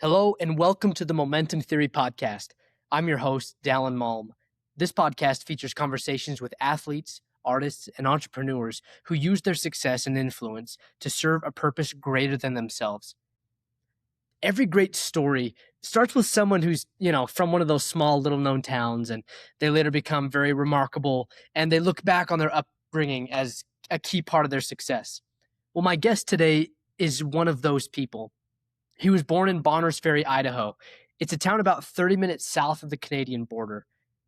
Hello and welcome to the Momentum Theory Podcast. I'm your host, Dallin Malm. This podcast features conversations with athletes, artists, and entrepreneurs who use their success and influence to serve a purpose greater than themselves. Every great story starts with someone who's, from one of those small little known towns, and they later become very remarkable and they look back on their upbringing as a key part of their success. Well, my guest today is one of those people. He was born in Bonners Ferry, Idaho. It's a town about 30 minutes south of the Canadian border.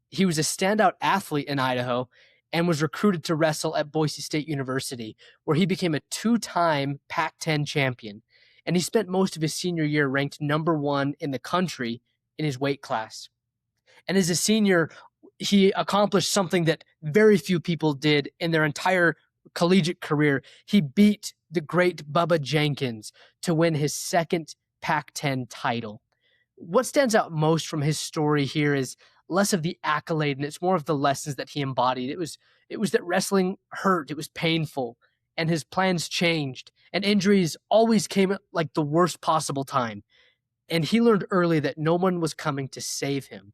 He was a standout athlete in Idaho and was recruited to wrestle at Boise State University, where he became a two-time Pac-10 champion. And he spent most of his senior year ranked number 1 in the country in his weight class. And as a senior, he accomplished something that very few people did in their entire collegiate career. He beat the great Bubba Jenkins to win his second Pac-10 title. What stands out most from his story here is less of the accolade, and it's more of the lessons that he embodied. It was that wrestling hurt, it was painful, and his plans changed, and injuries always came at like the worst possible time. And he learned early that no one was coming to save him.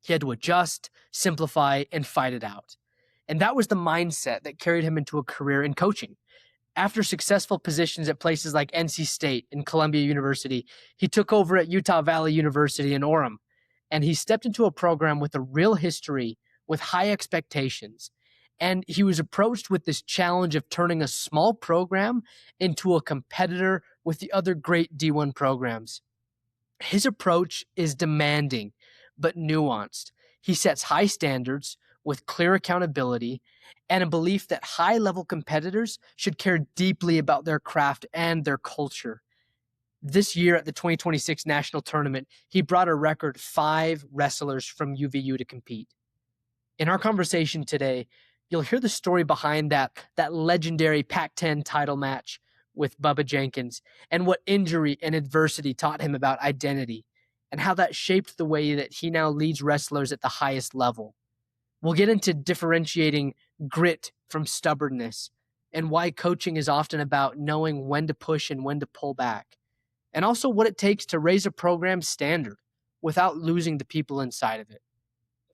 He had to adjust, simplify, and fight it out. And that was the mindset that carried him into a career in coaching. After successful positions at places like NC State and Columbia University, he took over at Utah Valley University in Orem, and he stepped into a program with a real history, with high expectations. And he was approached with this challenge of turning a small program into a competitor with the other great D1 programs. His approach is demanding, but nuanced. He sets high standards with clear accountability and a belief that high-level competitors should care deeply about their craft and their culture. This year at the 2026 National Tournament, he brought a record 5 wrestlers from UVU to compete. In our conversation today, you'll hear the story behind that legendary Pac-10 title match with Bubba Jenkins and what injury and adversity taught him about identity and how that shaped the way that he now leads wrestlers at the highest level. We'll get into differentiating grit from stubbornness and why coaching is often about knowing when to push and when to pull back, and also what it takes to raise a program's standard without losing the people inside of it.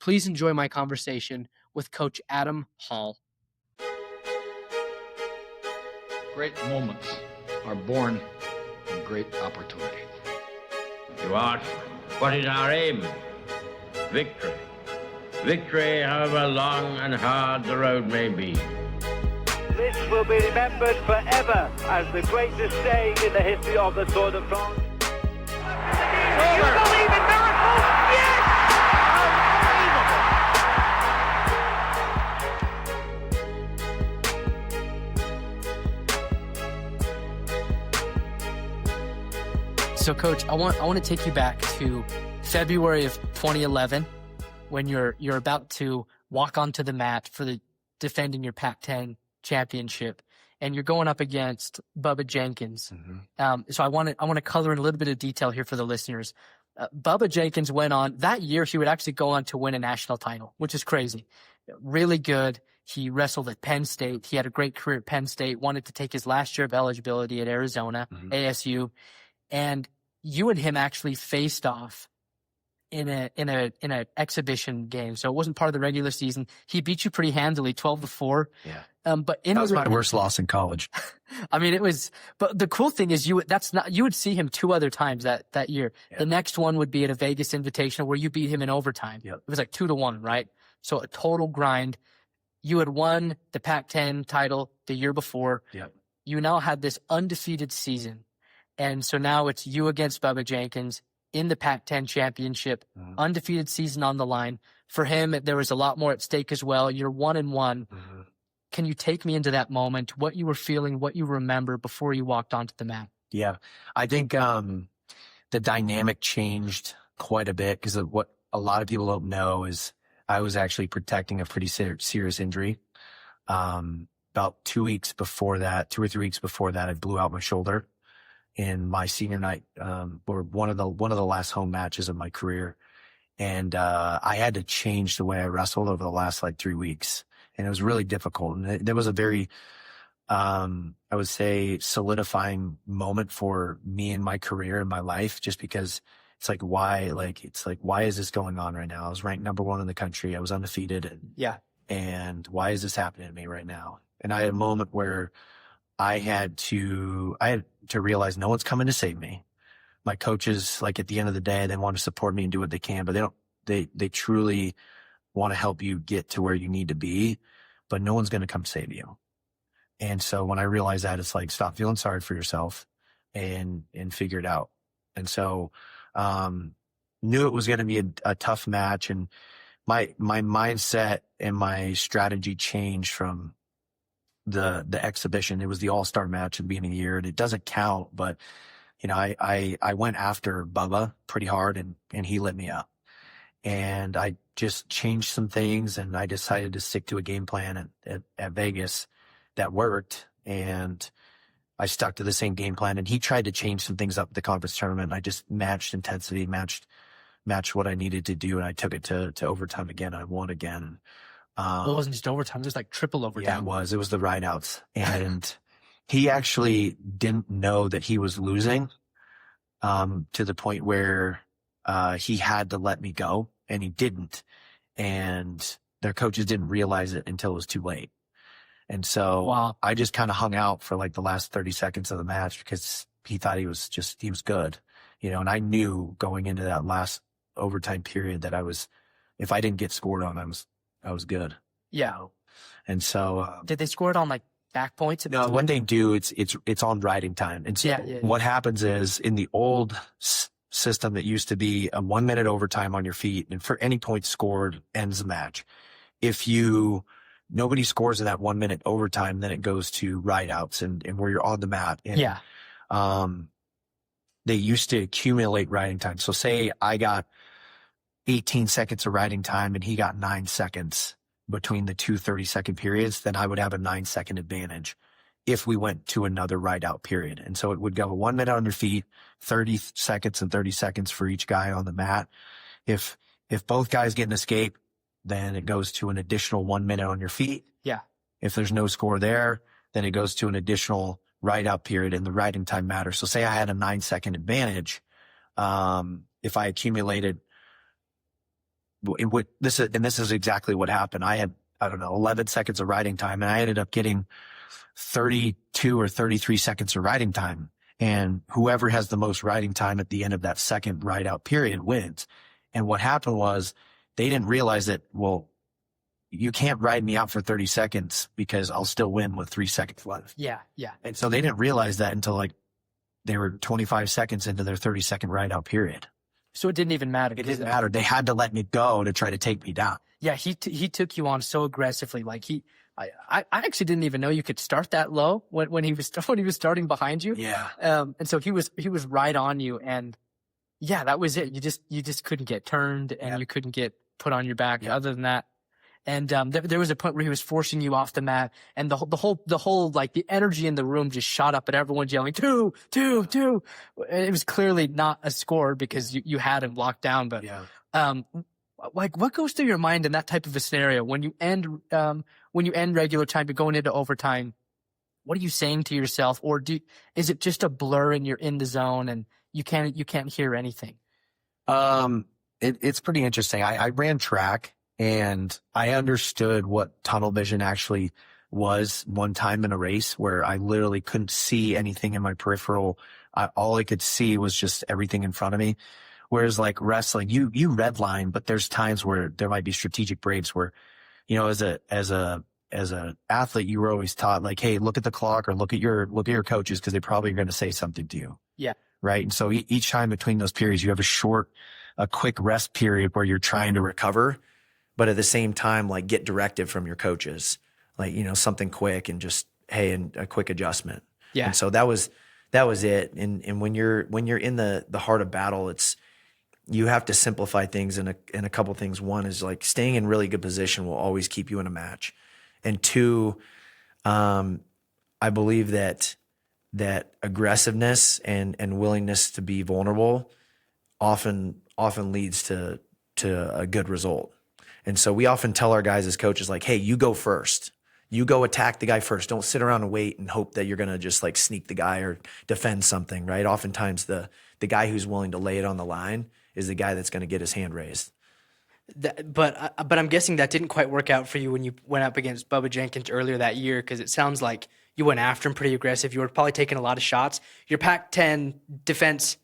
Please enjoy my conversation with Coach Adam Hall. Great moments are born from great opportunity. You ask, what is our aim? Victory. Victory, however long and hard the road may be. This will be remembered forever as the greatest day in the history of the Tour de France. Do you believe in miracles? Yes! Unbelievable! So, Coach, I want to take you back to February of 2011. When you're about to walk onto the mat for the defending your Pac-10 championship, and you're going up against Bubba Jenkins. Mm-hmm. So I want to color in a little bit of detail here for the listeners. Bubba Jenkins went on that year. He would actually go on to win a national title, which is crazy. Really good. He wrestled at Penn State. He had a great career at Penn State. Wanted to take his last year of eligibility at Arizona, ASU, and you and him actually faced off in an exhibition game. So it wasn't part of the regular season. He beat you pretty handily, 12-4. Yeah. But that was my worst loss in college. I mean, but the cool thing is you would see him 2 other times that year. Yeah. The next one would be at a Vegas Invitational where you beat him in overtime. Yep. It was like 2-1, right? So a total grind. You had won the Pac-10 title the year before. Yep. You now had this undefeated season. And so now it's you against Bubba Jenkins in the Pac-10 championship, undefeated season on the line. For him, there was a lot more at stake as well. You're 1-1. Mm-hmm. Can you take me into that moment, what you were feeling, what you remember before you walked onto the mat? Yeah, I think the dynamic changed quite a bit because of what a lot of people don't know is I was actually protecting a pretty serious injury. About 2 weeks before that, 2 or 3 weeks before that, I blew out my shoulder in my senior night, or one of the last home matches of my career. And, I had to change the way I wrestled over the last 3 weeks. And it was really difficult. And there was a very I would say solidifying moment for me in my career and my life, just because it's like, why is this going on right now? I was ranked number 1 in the country. I was undefeated. And why is this happening to me right now? And I had a moment where I had to realize no one's coming to save me. My coaches, like at the end of the day, they want to support me and do what they can, but they truly want to help you get to where you need to be, but no one's going to come save you. And so when I realized that, it's like, stop feeling sorry for yourself and figure it out. And so, knew it was going to be a tough match, and my mindset and my strategy changed from the exhibition. It was the all-star match at the beginning of the year, and it doesn't count, but you know, I went after Bubba pretty hard, and he lit me up, and I just changed some things, and I decided to stick to a game plan at Vegas that worked, and I stuck to the same game plan, and he tried to change some things up at the conference tournament. I just matched intensity, matched what I needed to do, and I took it to overtime again. I won again. Well, it wasn't just overtime; it was like triple overtime. Yeah, it was the rideouts, and he actually didn't know that he was losing, to the point where he had to let me go, and he didn't, and their coaches didn't realize it until it was too late. And so I just kind of hung out for like the last 30 seconds of the match because he thought he was good, you know, and I knew going into that last overtime period that if I didn't get scored on, I was good. Yeah. And so, did they score it on like back points? No, when they do, it's on riding time. And so what happens is, in the old system, that used to be a 1 minute overtime on your feet, and for any point scored ends the match. If nobody scores in that 1 minute overtime, then it goes to rideouts and where you're on the mat. And, they used to accumulate riding time. So say I got 18 seconds of riding time and he got 9 seconds between the two 30-second periods, then I would have a 9-second advantage if we went to another rideout period. And so it would go 1 minute on your feet, 30 seconds and 30 seconds for each guy on the mat. If both guys get an escape, then it goes to an additional 1 minute on your feet. Yeah. If there's no score there, then it goes to an additional rideout period, and the riding time matters. So say I had a 9-second advantage. If I accumulated, this is exactly what happened. I had, 11 seconds of riding time, and I ended up getting 32 or 33 seconds of riding time. And whoever has the most riding time at the end of that second rideout period wins. And what happened was, they didn't realize that, well, you can't ride me out for 30 seconds because I'll still win with 3 seconds left. Yeah, yeah. And so they didn't realize that until like they were 25 seconds into their 30-second rideout period. So it didn't even matter. It didn't matter. They had to let me go to try to take me down. Yeah, he took you on so aggressively. Like I actually didn't even know you could start that low when he was starting behind you. Yeah. And so he was right on you, and yeah, that was it. You just couldn't get turned, and you couldn't get put on your back. Other than that, and there was a point where he was forcing you off the mat, and the whole like the energy in the room just shot up, and everyone's yelling 2, 2, 2. It was clearly not a score because you had him locked down. But like, what goes through your mind in that type of a scenario when you end regular time, you're going into overtime? What are you saying to yourself, or is it just a blur and you're in the zone and you can't hear anything? It's pretty interesting. I ran track, and I understood what tunnel vision actually was one time in a race, where I literally couldn't see anything in my peripheral. All I could see was just everything in front of me. Whereas like wrestling, you redline, but there's times where there might be strategic breaks where, you know, as a athlete, you were always taught like, hey, look at the clock or look at your coaches, because they're probably going to say something to you. Yeah. Right. And so each time between those periods, you have a quick rest period where you're trying to recover, but at the same time, like, get directive from your coaches, like, you know, something quick and just, hey, and a quick adjustment. Yeah. And so that was it. And when you're in the heart of battle, you have to simplify things in a couple things. One is like staying in really good position will always keep you in a match. And two, I believe that aggressiveness and willingness to be vulnerable often leads to a good result. And so we often tell our guys as coaches, like, hey, you go first. You go attack the guy first. Don't sit around and wait and hope that you're going to just like sneak the guy or defend something, right? Oftentimes the guy who's willing to lay it on the line is the guy that's going to get his hand raised. But I'm guessing that didn't quite work out for you when you went up against Bubba Jenkins earlier that year, because it sounds like you went after him pretty aggressive. You were probably taking a lot of shots. Your Pac-10 defense,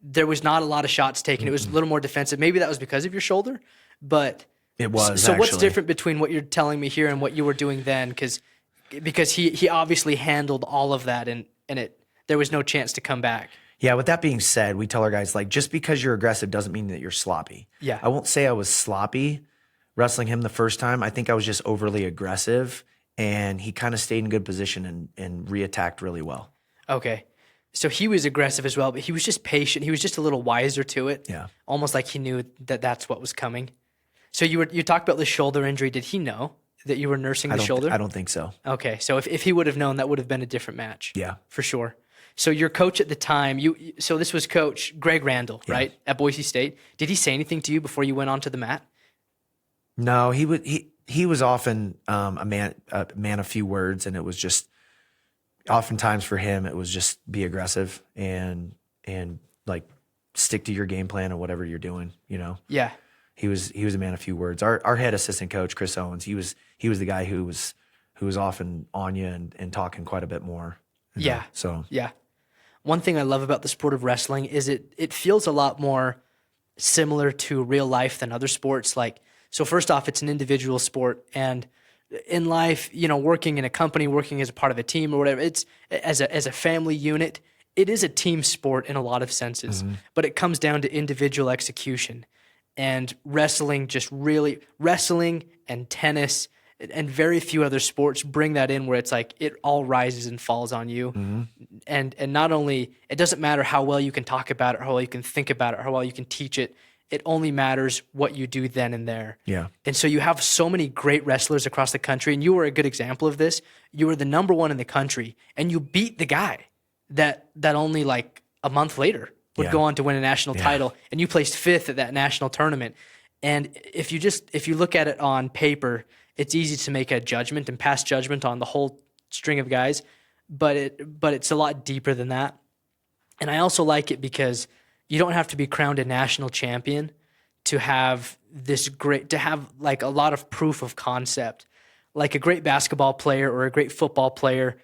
there was not a lot of shots taken. It was a little more defensive. Maybe that was because of your shoulder, but it was. So what's different between what you're telling me here and what you were doing then? Because he obviously handled all of that, and there was no chance to come back. Yeah, with that being said, we tell our guys, like, just because you're aggressive doesn't mean that you're sloppy. Yeah. I won't say I was sloppy wrestling him the first time. I think I was just overly aggressive, and he kind of stayed in good position and re-attacked really well. Okay. So he was aggressive as well, but he was just patient. He was just a little wiser to it. Yeah. Almost like he knew that that's what was coming. So you talked about the shoulder injury. Did he know that you were nursing the shoulder? I don't think so. Okay. So if he would have known, that would have been a different match. Yeah. For sure. So your coach at the time, so this was Coach Greg Randall, right, at Boise State. Did he say anything to you before you went onto the mat? No, he was often a man of few words, and it was just oftentimes for him it was just be aggressive and like stick to your game plan or whatever you're doing, you know. Yeah. He was a man of few words. Our head assistant coach, Chris Owens, he was the guy who was often on you and talking quite a bit more. Yeah. So yeah. One thing I love about the sport of wrestling is it feels a lot more similar to real life than other sports. Like, so first off, it's an individual sport, and in life, you know, working in a company, working as a part of a team or whatever, it's as a family unit, it is a team sport in a lot of senses, but it comes down to individual execution. And wrestling and tennis and very few other sports bring that in, where it's like it all rises and falls on you. And not only, it doesn't matter how well you can talk about it, how well you can think about it, how well you can teach it. It only matters what you do then and there. Yeah. And so you have so many great wrestlers across the country, and you were a good example of this. You were the number one in the country, and you beat the guy that only like a month later would go on to win a national title, and you placed fifth at that national tournament. And if you look at it on paper, it's easy to make a judgment and pass judgment on the whole string of guys, but it's a lot deeper than that. And I also like it because you don't have to be crowned a national champion to have like a lot of proof of concept. Like a great basketball player or a great football player,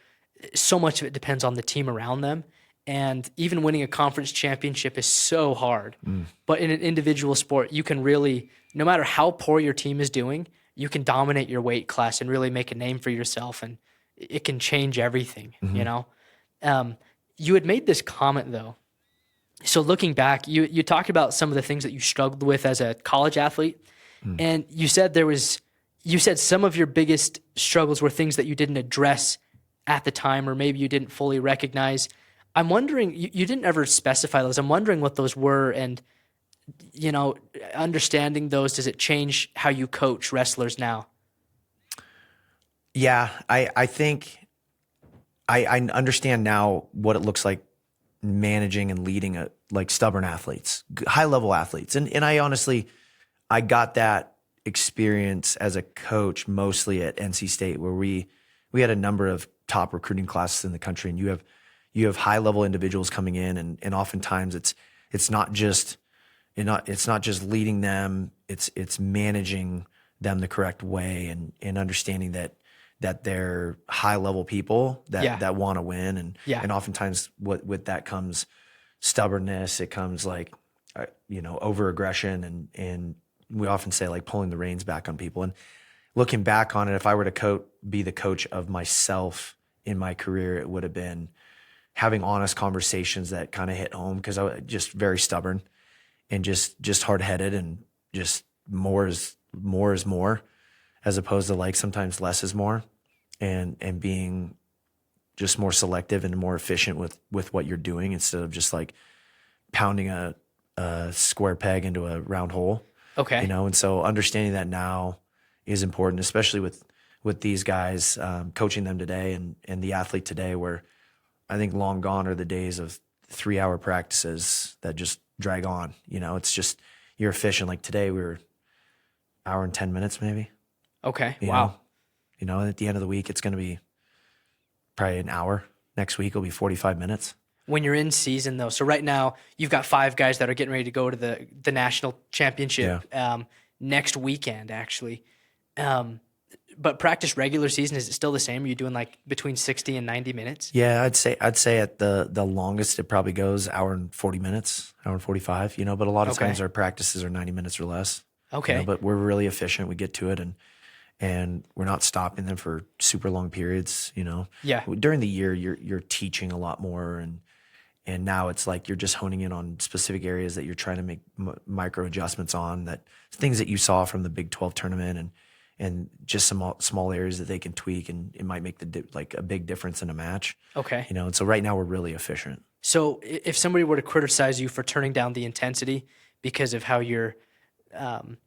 so much of it depends on the team around them. And even winning a conference championship is so hard. But in an individual sport, you can really, no matter how poor your team is doing, you can dominate your weight class and really make a name for yourself, and it can change everything, you know? You had made this comment, though. So looking back, you talked about some of the things that you struggled with as a college athlete, and you said some of your biggest struggles were things that you didn't address at the time, or maybe you didn't fully recognize. I'm wondering, you didn't ever specify those. I'm wondering what those were, and, you know, understanding those, does it change how you coach wrestlers now? Yeah, I think I understand now what it looks like managing and leading like stubborn athletes, high level athletes. And I honestly, I got that experience as a coach mostly at NC State, where we had a number of top recruiting classes in the country, and you have high level individuals coming in, and oftentimes it's not just leading them, it's managing them the correct way and understanding that they're high level people that want to win, and oftentimes with that comes stubbornness. It comes like over aggression, and we often say like pulling the reins back on people. And looking back on it, if I were to be the coach of myself in my career, it would have been having honest conversations that kind of hit home, because I was just very stubborn and just hard-headed, and just more is more, as opposed to like sometimes less is more, and being just more selective and more efficient with what you're doing, instead of just like pounding a square peg into a round hole. Okay. And so understanding that now is important, especially with these guys, coaching them today and the athlete today, where I think long gone are the days of 3-hour practices that just drag on. It's just, you're efficient. Like today we were hour and 10 minutes maybe. Okay. You Wow. know? You know, at the end of the week, it's going to be probably an hour. Next week will be 45 minutes. When you're in season, though, so right now you've got 5 guys that are getting ready to go to the national championship next weekend, actually. But practice regular season, is it still the same? Are you doing like between 60 and 90 minutes? Yeah, I'd say at the longest it probably goes hour and 40 minutes, hour and 45. You know, but a lot of times our practices are 90 minutes or less. Okay, you know, but we're really efficient. We get to it, and we're not stopping them for super long periods. You know, during the year you're teaching a lot more, and now it's like you're just honing in on specific areas that you're trying to make micro adjustments on, that things that you saw from the Big 12 tournament, and just some small areas that they can tweak, and it might make like a big difference in a match. Okay. You know, and so right now we're really efficient. So if somebody were to criticize you for turning down the intensity because of how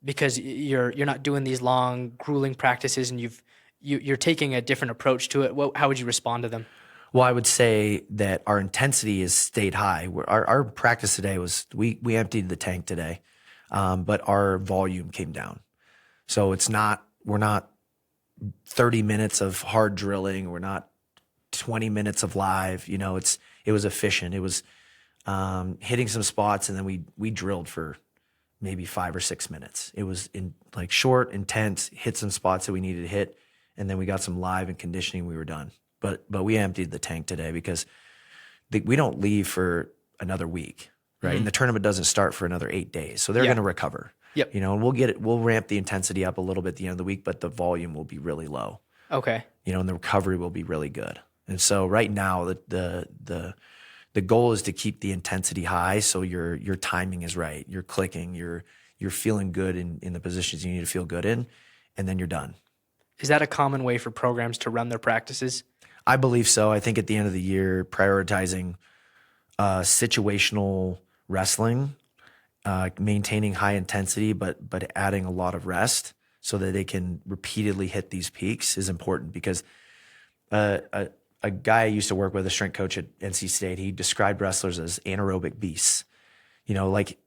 because you're not doing these long, grueling practices, and you're taking a different approach to it, how would you respond to them? Well, I would say that our intensity has stayed high. Our practice today was, we emptied the tank today, but our volume came down. So we're not 30 minutes of hard drilling. We're not 20 minutes of live. You know, it was efficient. It was hitting some spots, and then we drilled for maybe 5 or 6 minutes. It was short, intense, hit some spots that we needed to hit, and then we got some live and conditioning. We were done. But we emptied the tank today because we don't leave for another week, right? Mm-hmm. And the tournament doesn't start for another 8 days, so they're going to recover. Yep. You know, and we'll ramp the intensity up a little bit at the end of the week, but the volume will be really low. Okay. You know, and the recovery will be really good. And so right now the goal is to keep the intensity high, so your timing is right. You're clicking, you're feeling good in the positions you need to feel good in, and then you're done. Is that a common way for programs to run their practices? I believe so. I think at the end of the year, prioritizing situational wrestling, maintaining high intensity, but adding a lot of rest so that they can repeatedly hit these peaks is important, because a guy I used to work with, a strength coach at NC State, he described wrestlers as anaerobic beasts. You know, like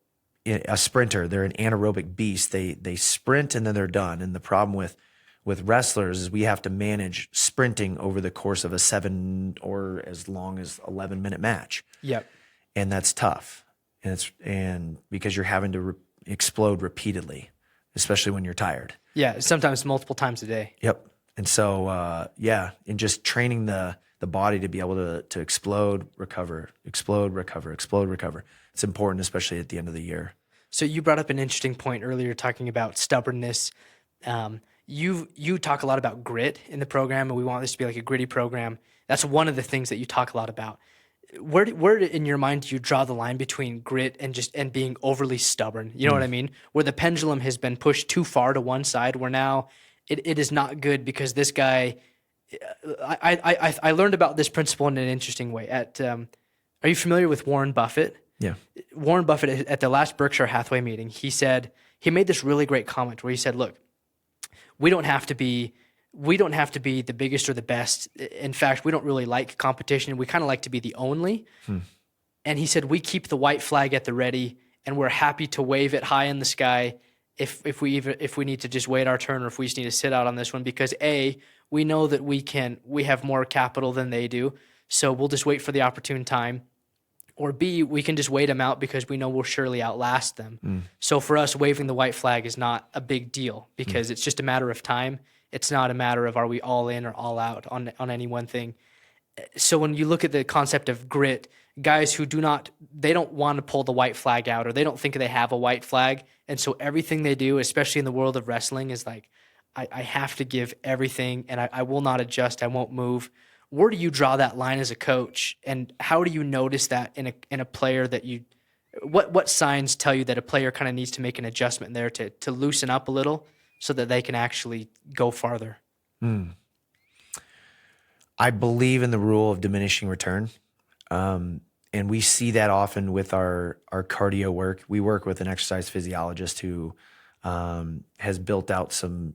a sprinter, they're an anaerobic beast. They sprint and then they're done. And the problem with wrestlers is we have to manage sprinting over the course of a 7 or as long as 11-minute match. Yep. And that's tough. And because you're having to explode repeatedly, especially when you're tired. Yeah, sometimes multiple times a day. Yep. And so, and just training the body to be able to explode, recover, explode, recover, explode, recover. It's important, especially at the end of the year. So you brought up an interesting point earlier, talking about stubbornness. You talk a lot about grit in the program, and we want this to be like a gritty program. That's one of the things that you talk a lot about. Where in your mind do you draw the line between grit and being overly stubborn? You know what I mean? Where the pendulum has been pushed too far to one side, where now it is not good because this guy. I learned about this principle in an interesting way. Are you familiar with Warren Buffett? Yeah. Warren Buffett, at the last Berkshire Hathaway meeting, he made this really great comment where he said, "Look, we don't have to be the biggest or the best. In fact, we don't really like competition. We kind of like to be the only." And he said, "We keep the white flag at the ready, and we're happy to wave it high in the sky if we need to just wait our turn, or if we just need to sit out on this one, because A, we know that we have more capital than they do, so we'll just wait for the opportune time. Or B, we can just wait them out because we know we'll surely outlast them." So for us, waving the white flag is not a big deal, because it's just a matter of time. It's not a matter of are we all in or all out on any one thing. So when you look at the concept of grit, guys who they don't want to pull the white flag out, or they don't think they have a white flag. And so everything they do, especially in the world of wrestling, is like, I have to give everything, and I will not adjust. I won't move. Where do you draw that line as a coach, and how do you notice that in a player that what signs tell you that a player kind of needs to make an adjustment there to loosen up a little so that they can actually go farther? I believe in the rule of diminishing return. And we see that often with our cardio work. We work with an exercise physiologist who has built out some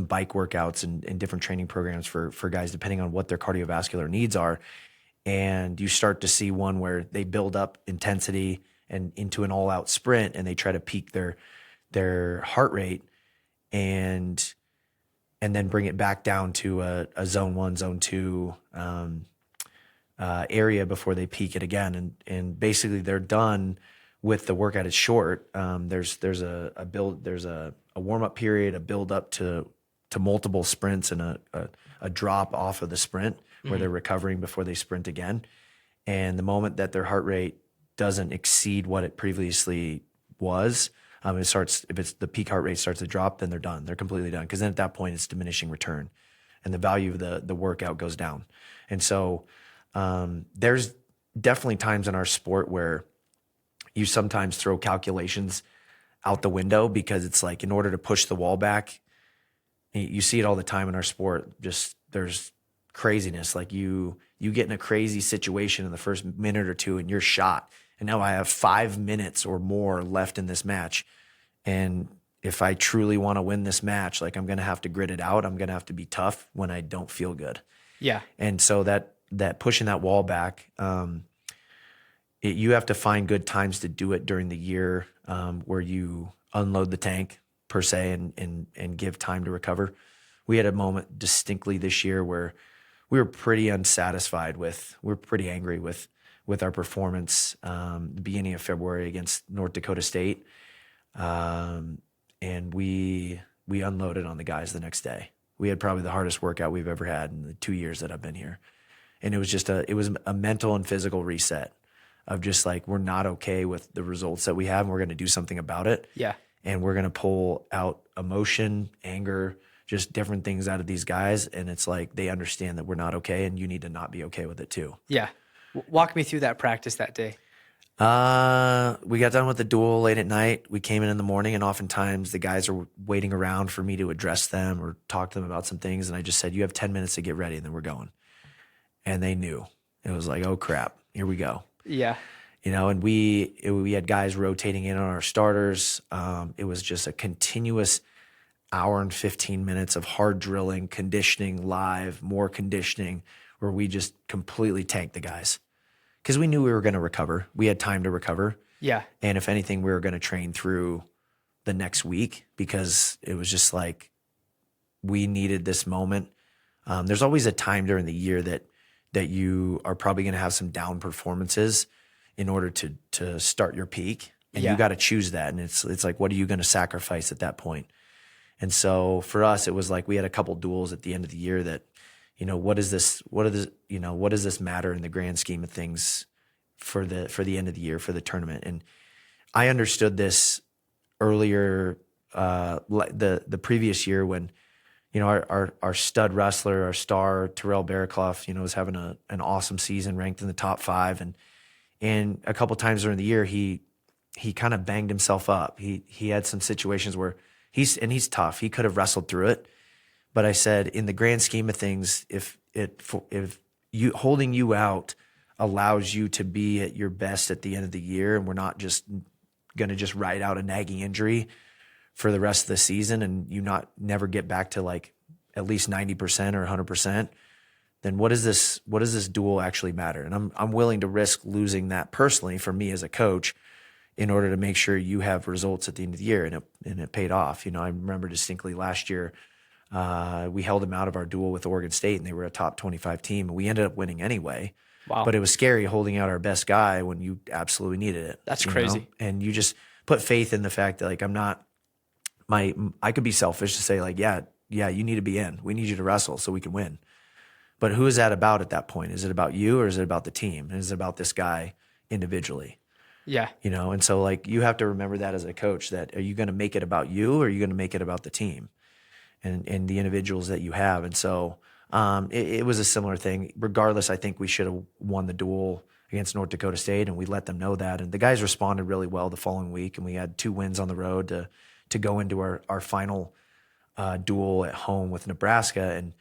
bike workouts and different training programs for guys depending on what their cardiovascular needs are. And you start to see one where they build up intensity and into an all-out sprint, and they try to peak their heart rate, and and then bring it back down to a zone 1, zone 2 area before they peak it again. And basically they're done with the workout. It's short. There's a build, there's a warm up period, a build up to multiple sprints, and a drop off of the sprint where they're recovering before they sprint again. And the moment that their heart rate doesn't exceed what it previously was, if it's the peak heart rate starts to drop, then they're done. They're completely done. Because then at that point, it's diminishing return, and the value of the workout goes down. And so there's definitely times in our sport where you sometimes throw calculations out the window, because it's like, in order to push the wall back, you see it all the time in our sport. Just there's craziness. Like you get in a crazy situation in the first minute or two and you're shot. And now I have 5 minutes or more left in this match. And if I truly want to win this match, like, I'm going to have to grit it out. I'm going to have to be tough when I don't feel good. Yeah. And so that pushing that wall back, you have to find good times to do it during the year, where you unload the tank per se and give time to recover. We had a moment distinctly this year where we were pretty unsatisfied we were pretty angry with our performance, the beginning of February against North Dakota State. And we unloaded on the guys the next day. We had probably the hardest workout we've ever had in the 2 years that I've been here. And it was just a mental and physical reset of just like, we're not okay with the results that we have, and we're going to do something about it. Yeah. And we're going to pull out emotion, anger, just different things out of these guys. And it's like, they understand that we're not okay, and you need to not be okay with it too. Yeah. Walk me through that practice that day. We got done with the duel late at night. We came in the morning, and oftentimes the guys are waiting around for me to address them or talk to them about some things. And I just said, you have 10 minutes to get ready, and then we're going. And they knew. It was like, oh crap, here we go. Yeah. And we had guys rotating in on our starters. It was just a continuous hour and 15 minutes of hard drilling, conditioning, live, more conditioning, where we just completely tanked the guys. Because we knew we were going to recover. We had time to recover. Yeah. And if anything, we were going to train through the next week, because it was just like, we needed this moment. There's always a time during the year that you are probably going to have some down performances in order to start your peak. And you got to choose that. And it's like, what are you going to sacrifice at that point? And so for us, it was like, we had a couple duels at the end of the year that, what does this matter in the grand scheme of things for the end of the year, for the tournament? And I understood this earlier, the previous year, when, our stud wrestler, our star, Terrell Barraclough, was having an awesome season, ranked in the top 5. And a couple times during the year, he kind of banged himself up. He had some situations where he's tough. He could have wrestled through it. But I said, in the grand scheme of things, if you holding you out allows you to be at your best at the end of the year, and we're not just going to just ride out a nagging injury for the rest of the season, and you never get back to like at least 90% or 100%, then what does this duel actually matter? And I'm willing to risk losing that personally for me as a coach in order to make sure you have results at the end of the year. And it paid off. I remember distinctly last year, we held them out of our duel with Oregon State, and they were a top 25 team, and we ended up winning anyway. Wow. But it was scary holding out our best guy when you absolutely needed it. That's crazy. And you just put faith in the fact that, like, I could be selfish to say, like, yeah, you need to be in. We need you to wrestle so we can win. But who is that about at that point? Is it about you, or is it about the team? And is it about this guy individually? Yeah. And so, like, you have to remember that as a coach, that are you going to make it about you, or are you going to make it about the team and the individuals that you have? And so it was a similar thing. Regardless, I think we should have won the duel against North Dakota State, and we let them know that. And the guys responded really well the following week, and we had 2 wins on the road to go into our final duel at home with Nebraska. And,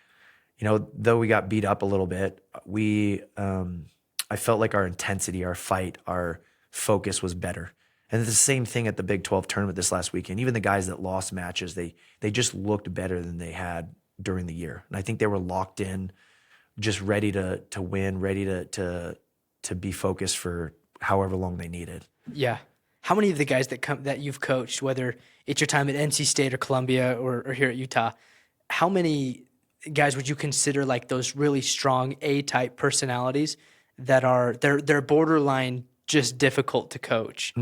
though we got beat up a little bit, I felt like our intensity, our fight, our focus was better. And it's the same thing at the Big 12 tournament this last weekend. Even the guys that lost matches, they just looked better than they had during the year. And I think they were locked in, just ready to win, ready to be focused for however long they needed. Yeah. How many of the guys that you've coached, whether it's your time at NC State or Columbia or here at Utah, how many guys would you consider like those really strong A-type personalities that are they're borderline just difficult to coach?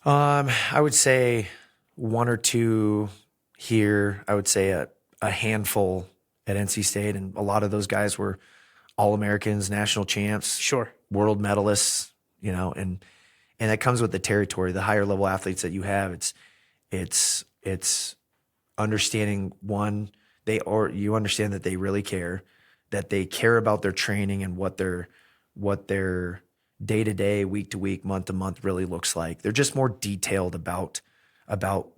I would say one or two here. I would say a handful at NC State, and a lot of those guys were All-Americans, national champs, Sure. world medalists, and that comes with the territory. The higher level athletes that you have, it's understanding one, you understand that they really care, that they care about their training and what their day to day, week to week, month to month really looks like. They're just more detailed about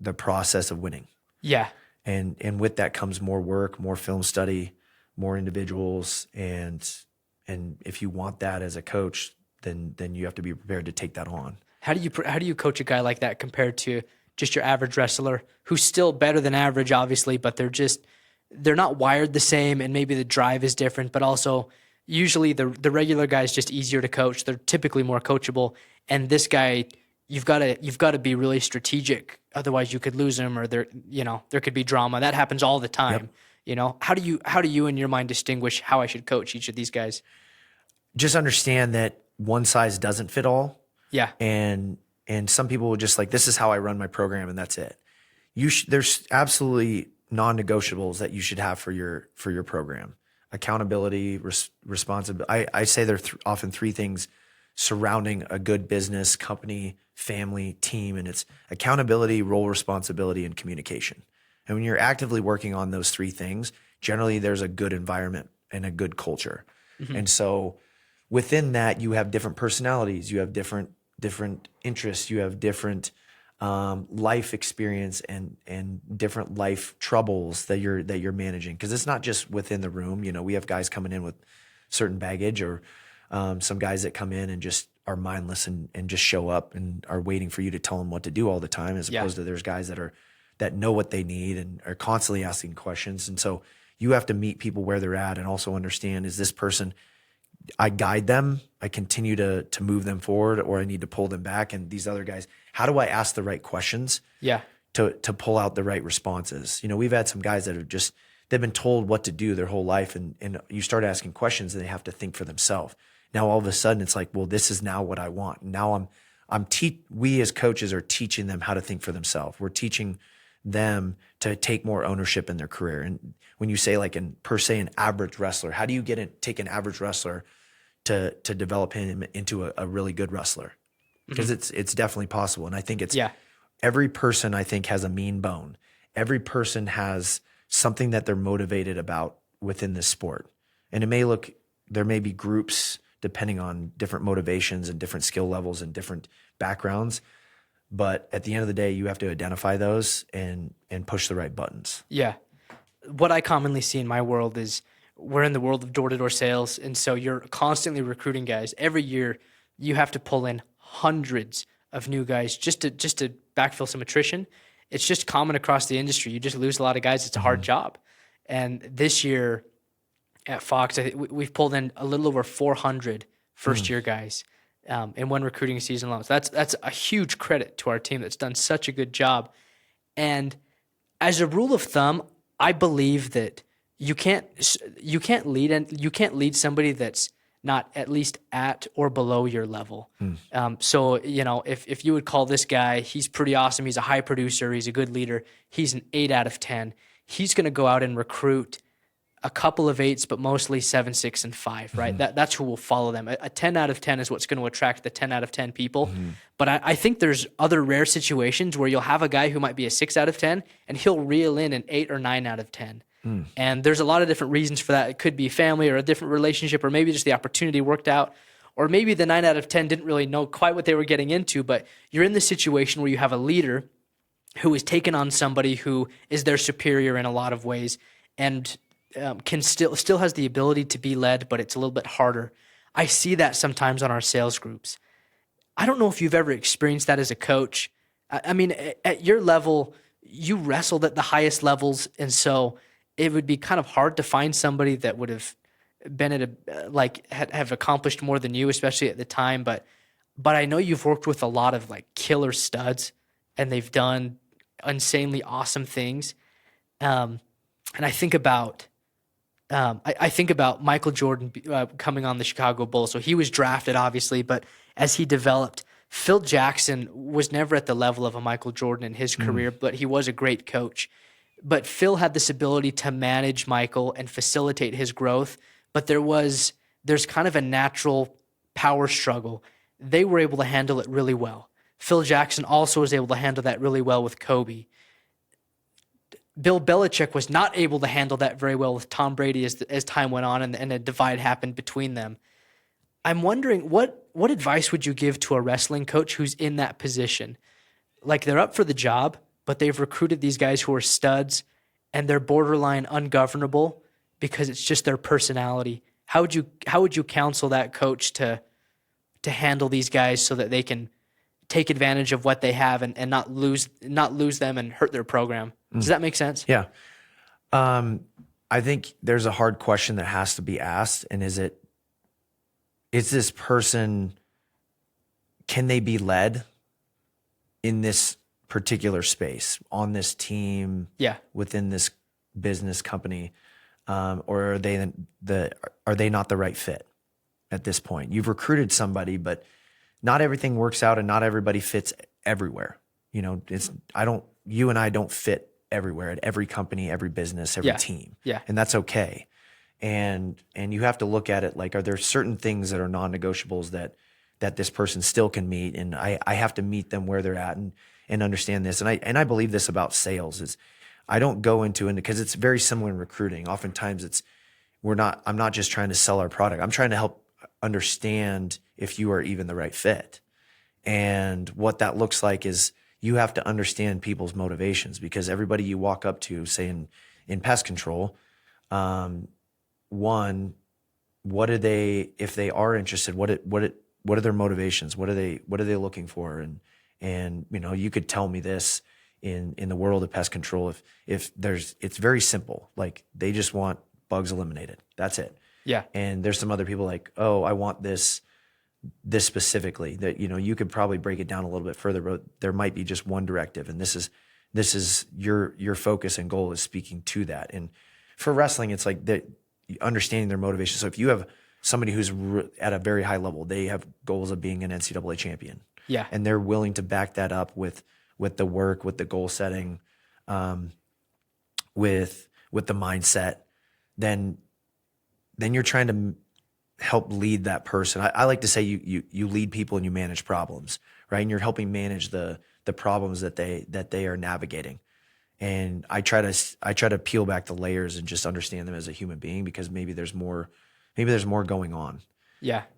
the process of winning. Yeah. And with that comes more work, more film study, more individuals, and if you want that as a coach, then you have to be prepared to take that on. How do you coach a guy like that compared to just your average wrestler who's still better than average, obviously, but they're not wired the same, and maybe the drive is different, but also usually the regular guy is just easier to coach. They're typically more coachable, and this guy, you've got to be really strategic, otherwise you could lose him, or there could be drama. That happens all the time. Yep. How do you in your mind distinguish how I should coach each of these guys? Just understand that one size doesn't fit all. Yeah. And some people will just like, this is how I run my program and that's it. There's absolutely non-negotiables that you should have for your program. Accountability, responsibility. I say there are often three things surrounding a good business, company, family, team, and it's accountability, role responsibility, and communication. And when you're actively working on those three things, generally there's a good environment and a good culture. Mm-hmm. And so within that, you have different personalities, you have different interests, you have different life experience and different life troubles that you're managing. Because it's not just within the room. We have guys coming in with certain baggage, or some guys that come in and just are mindless and just show up and are waiting for you to tell them what to do all the time, as opposed to there's guys that know what they need and are constantly asking questions. And so you have to meet people where they're at and also understand, is this person, I guide them, I continue to move them forward, or I need to pull them back. And these other guys, how do I ask the right questions to pull out the right responses? We've had some guys that are they've been told what to do their whole life, and you start asking questions and they have to think for themselves. Now all of a sudden it's like, well, this is now what I want. Now we as coaches are teaching them how to think for themselves. We're teaching them to take more ownership in their career. And when you say like an average wrestler, how do you take an average wrestler to develop him into a really good wrestler? Because it's definitely possible. And I think every person, I think, has a mean bone. Every person has something that they're motivated about within this sport. And there may be groups depending on different motivations and different skill levels and different backgrounds. But at the end of the day, you have to identify those and push the right buttons. Yeah. What I commonly see in my world is we're in the world of door-to-door sales, and so you're constantly recruiting guys. Every year, you have to pull in hundreds of new guys just to backfill some attrition. It's just common across the industry. You just lose a lot of guys. It's a hard job. And this year at Fox, we've pulled in a little over 400 first-year guys in one recruiting season alone. So that's a huge credit to our team that's done such a good job. And as a rule of thumb, I believe that you can't lead somebody that's not at least at or below your level. So if you would call this guy, he's pretty awesome. He's a high producer. He's a good leader. He's an 8 out of 10. He's going to go out and recruit a couple of 8s, but mostly 7, 6, and 5, right? That's who will follow them. A 10 out of 10 is what's going to attract the 10 out of 10 people. But I think there's other rare situations where you'll have a guy who might be a 6 out of 10, and he'll reel in an 8 or 9 out of 10. And there's a lot of different reasons for that. It could be family or a different relationship, or maybe just the opportunity worked out, or maybe the 9 out of 10 didn't really know quite what they were getting into, but you're in this situation where you have a leader who is taken on somebody who is their superior in a lot of ways, and can still has the ability to be led, but it's a little bit harder. I see that sometimes on our sales groups. I don't know if you've ever experienced that as a coach. I mean, at your level, you wrestled at the highest levels, and so it would be kind of hard to find somebody that would have been at have accomplished more than you, especially at the time. But I know you've worked with a lot of like killer studs, and they've done insanely awesome things. And I think about I think about Michael Jordan coming on the Chicago Bulls. So he was drafted, obviously, but as he developed, Phil Jackson was never at the level of a Michael Jordan in his career, but he was a great coach. But Phil had this ability to manage Michael and facilitate his growth, but there's kind of a natural power struggle. They were able to handle it really well. Phil Jackson also was able to handle that really well with Kobe. Bill Belichick was not able to handle that very well with Tom Brady as time went on and a divide happened between them. I'm wondering, what advice would you give to a wrestling coach who's in that position? Like, they're up for the job, but they've recruited these guys who are studs, and they're borderline ungovernable because it's just their personality. How would you counsel that coach to handle these guys so that they can take advantage of what they have and not lose them and hurt their program? Does that make sense? Yeah. I think there's a hard question that has to be asked. And is this person, can they be led in this particular space, on this team, within this business company? Or are they not the right fit at this point? You've recruited somebody, but not everything works out and not everybody fits everywhere. You know, you and I don't fit everywhere at every company, every business, every team. Yeah. And that's okay. And you have to look at it like, are there certain things that are non-negotiables that this person still can meet? And I have to meet them where they're at and understand this. And I believe this about sales is I don't go into it because it's very similar in recruiting. Oftentimes I'm not just trying to sell our product. I'm trying to help understand if you are even the right fit. And what that looks like is you have to understand people's motivations, because everybody you walk up to, say in pest control, one, what are they, if they are interested, what are their motivations? What are they looking for? And you know, you could tell me this in the world of pest control, it's very simple. Like, they just want bugs eliminated. That's it. Yeah. And there's some other people like, oh, I want this specifically, that, you know, you could probably break it down a little bit further, but there might be just one directive. And this is your focus and goal is speaking to that. And for wrestling, it's like understanding their motivation. So if you have somebody who's at a very high level, they have goals of being an NCAA champion. Yeah. And they're willing to back that up with the work, with the goal setting, with the mindset, then you're trying to help lead that person. I like to say you lead people and you manage problems, right? And you're helping manage the problems that they are navigating. And I try to peel back the layers and just understand them as a human being, because maybe there's more going on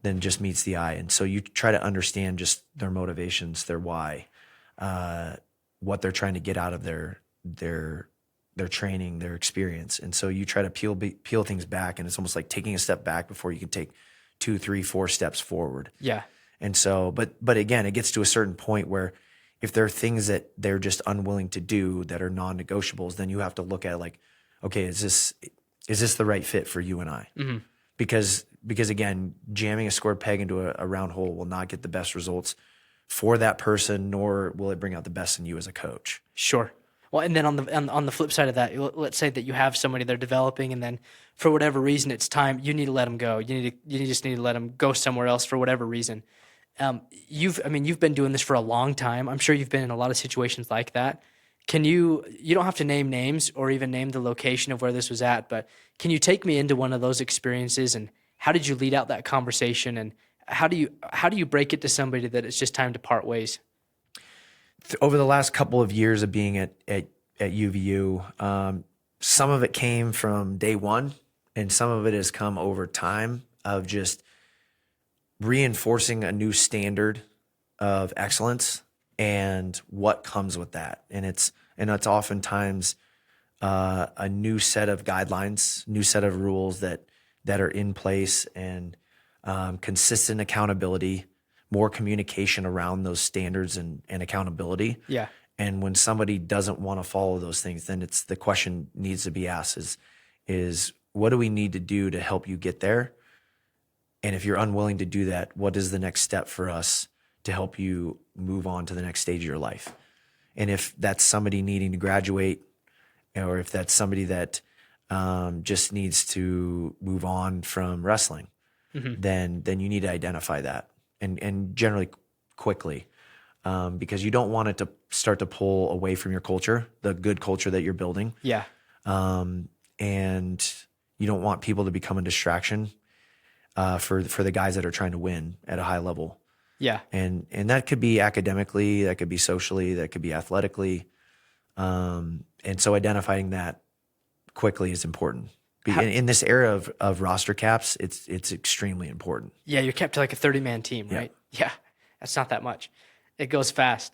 than just meets the eye. And so you try to understand just their motivations, their why, what they're trying to get out of their training, their experience. And so you try to peel things back, and it's almost like taking a step back before you can take 2, 3, 4 steps forward. Yeah. And so, but again, it gets to a certain point where if there are things that they're just unwilling to do that are non-negotiables, then you have to look at it like, okay, is this the right fit for you and I? Mm-hmm. Because again, jamming a square peg into a round hole will not get the best results for that person, nor will it bring out the best in you as a coach. Sure. Well, and then on the flip side of that, let's say that you have somebody they're developing, and then for whatever reason it's time, you need to let them go. You just need to let them go somewhere else for whatever reason. You've been doing this for a long time. I'm sure you've been in a lot of situations like that. You don't have to name names or even name the location of where this was at, but can you take me into one of those experiences, and how did you lead out that conversation, and how do you break it to somebody that it's just time to part ways? Over the last couple of years of being at UVU, some of it came from day one, and some of it has come over time of just reinforcing a new standard of excellence and what comes with that. And it's oftentimes a new set of guidelines, new set of rules that are in place, and consistent accountability, more communication around those standards and accountability. Yeah. And when somebody doesn't want to follow those things, then the question needs to be asked is what do we need to do to help you get there? And if you're unwilling to do that, what is the next step for us to help you move on to the next stage of your life? And if that's somebody needing to graduate or if that's somebody that just needs to move on from wrestling, then you need to identify that and generally quickly, because you don't want it to start to pull away from your culture, the good culture that you're building. Yeah. And you don't want people to become a distraction for the guys that are trying to win at a high level. Yeah. And that could be academically, that could be socially, that could be athletically. And so identifying that quickly is important. In this era of roster caps, it's extremely important. Yeah, you're kept to like a 30-man team, right? Yeah, that's not that much. It goes fast.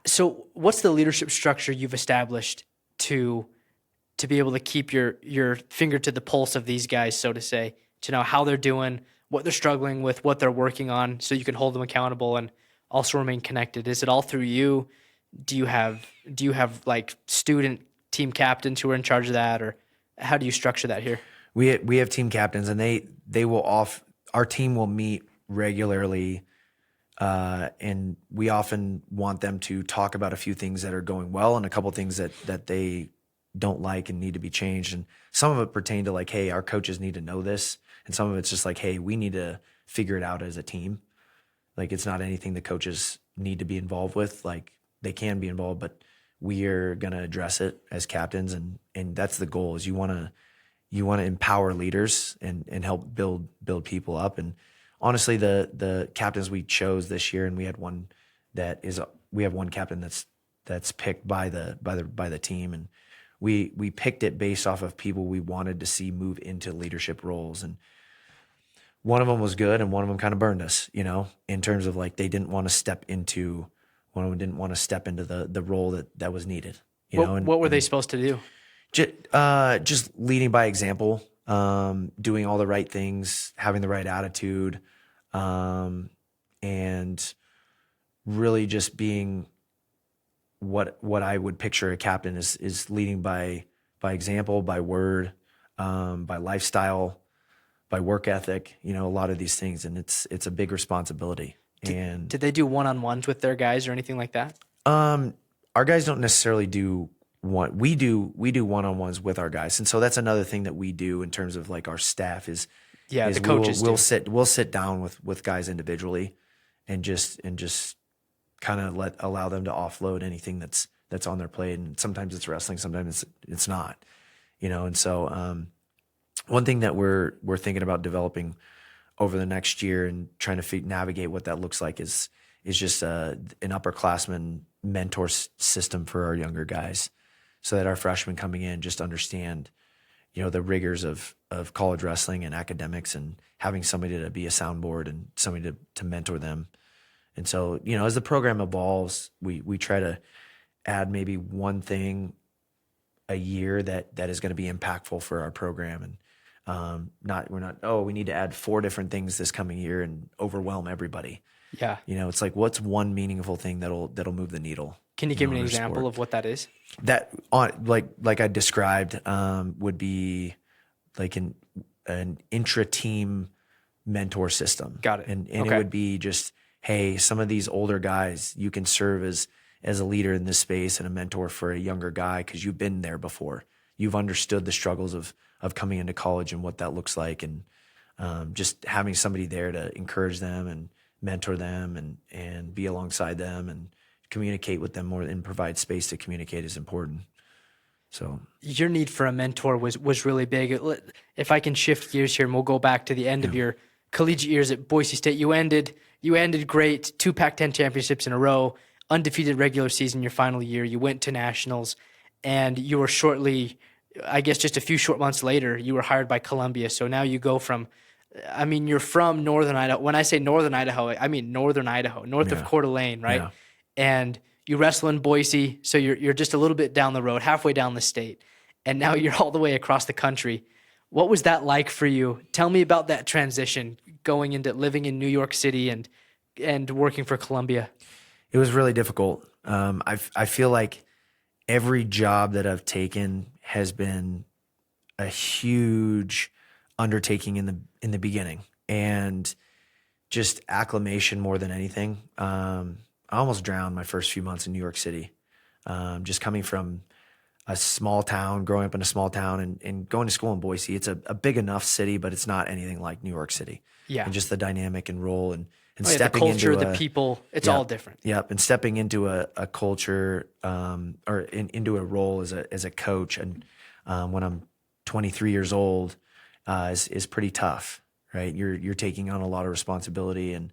So what's the leadership structure you've established to be able to keep your finger to the pulse of these guys, so to say, to know how they're doing, what they're struggling with, what they're working on, so you can hold them accountable and also remain connected? Is it all through you? Do you have like student team captains who are in charge of that, or how do you structure that here? We have team captains, and they will our team will meet regularly, and we often want them to talk about a few things that are going well and a couple things that they don't like and need to be changed. And some of it pertain to like, hey, our coaches need to know this, and some of it's just like, hey, we need to figure it out as a team. Like, it's not anything the coaches need to be involved with. Like, they can be involved, but we are going to address it as captains, and that's the goal. Is you want to empower leaders and help build people up. And honestly, the captains we chose this year, and we have one captain that's picked by the team, and we picked it based off of people we wanted to see move into leadership roles. And one of them was good, and one of them kind of burned us, in terms of like one of them didn't want to step into the role that was needed. What were they supposed to do? Just leading by example, doing all the right things, having the right attitude, and really just being what I would picture a captain is leading by example, by word, by lifestyle, by work ethic, a lot of these things. And it's a big responsibility. And did they do one-on-ones with their guys or anything like that? Our guys don't necessarily do one. We do one-on-ones with our guys. And so that's another thing that we do in terms of like our staff is the coaches we'll sit down with guys individually and just kind of allow them to offload anything that's on their plate. And sometimes it's wrestling, sometimes it's not, and so one thing that we're thinking about developing over the next year and trying to navigate what that looks like is just an upperclassman mentor system for our younger guys, so that our freshmen coming in just understand, the rigors of college wrestling and academics, and having somebody to be a soundboard and somebody to mentor them. And so, as the program evolves, we try to add maybe one thing a year that is going to be impactful for our program, and we need to add 4 different things this coming year and overwhelm everybody. Yeah. It's like, what's one meaningful thing that'll move the needle? Can you give me an example of what that is? That like I described would be like an intra-team mentor system. Got it. And okay. It would be just, hey, some of these older guys, you can serve as a leader in this space and a mentor for a younger guy because you've been there before. You've understood the struggles of coming into college and what that looks like, and just having somebody there to encourage them and mentor them and be alongside them and communicate with them more and provide space to communicate is important. So your need for a mentor was really big. If I can shift gears here, and we'll go back to the end of your collegiate years at Boise State. You ended great, 2 Pac-10 championships in a row, undefeated regular season your final year. You went to nationals, and you were shortly, I guess just a few short months later, you were hired by Columbia. So now you go from, you're from northern Idaho. When I say northern Idaho, I mean northern Idaho, north of Coeur d'Alene, right? Yeah. And you wrestle in Boise, so you're just a little bit down the road, halfway down the state, and now you're all the way across the country. What was that like for you? Tell me about that transition, going into living in New York City and working for Columbia. It was really difficult. I feel like every job that I've taken has been a huge undertaking in the beginning, and just acclimation more than anything. I almost drowned my first few months in New York City, just coming from a small town, growing up in a small town and going to school in Boise. It's a big enough city, but it's not anything like New York City. Yeah. And just the dynamic and role and the stepping culture, into the people, it's Yep. all different. Yep. And stepping into a culture, into a role as a coach. And, when I'm 23 years old, is pretty tough, right? You're taking on a lot of responsibility. And,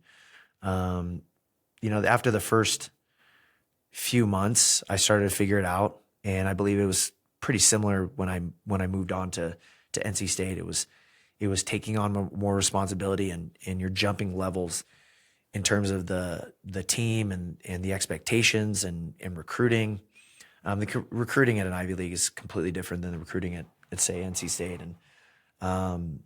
after the first few months, I started to figure it out. And I believe it was pretty similar when I moved on to NC State. It was taking on more responsibility and you're jumping levels in terms of the team and the expectations and recruiting. Recruiting at an Ivy League is completely different than the recruiting at say NC State. And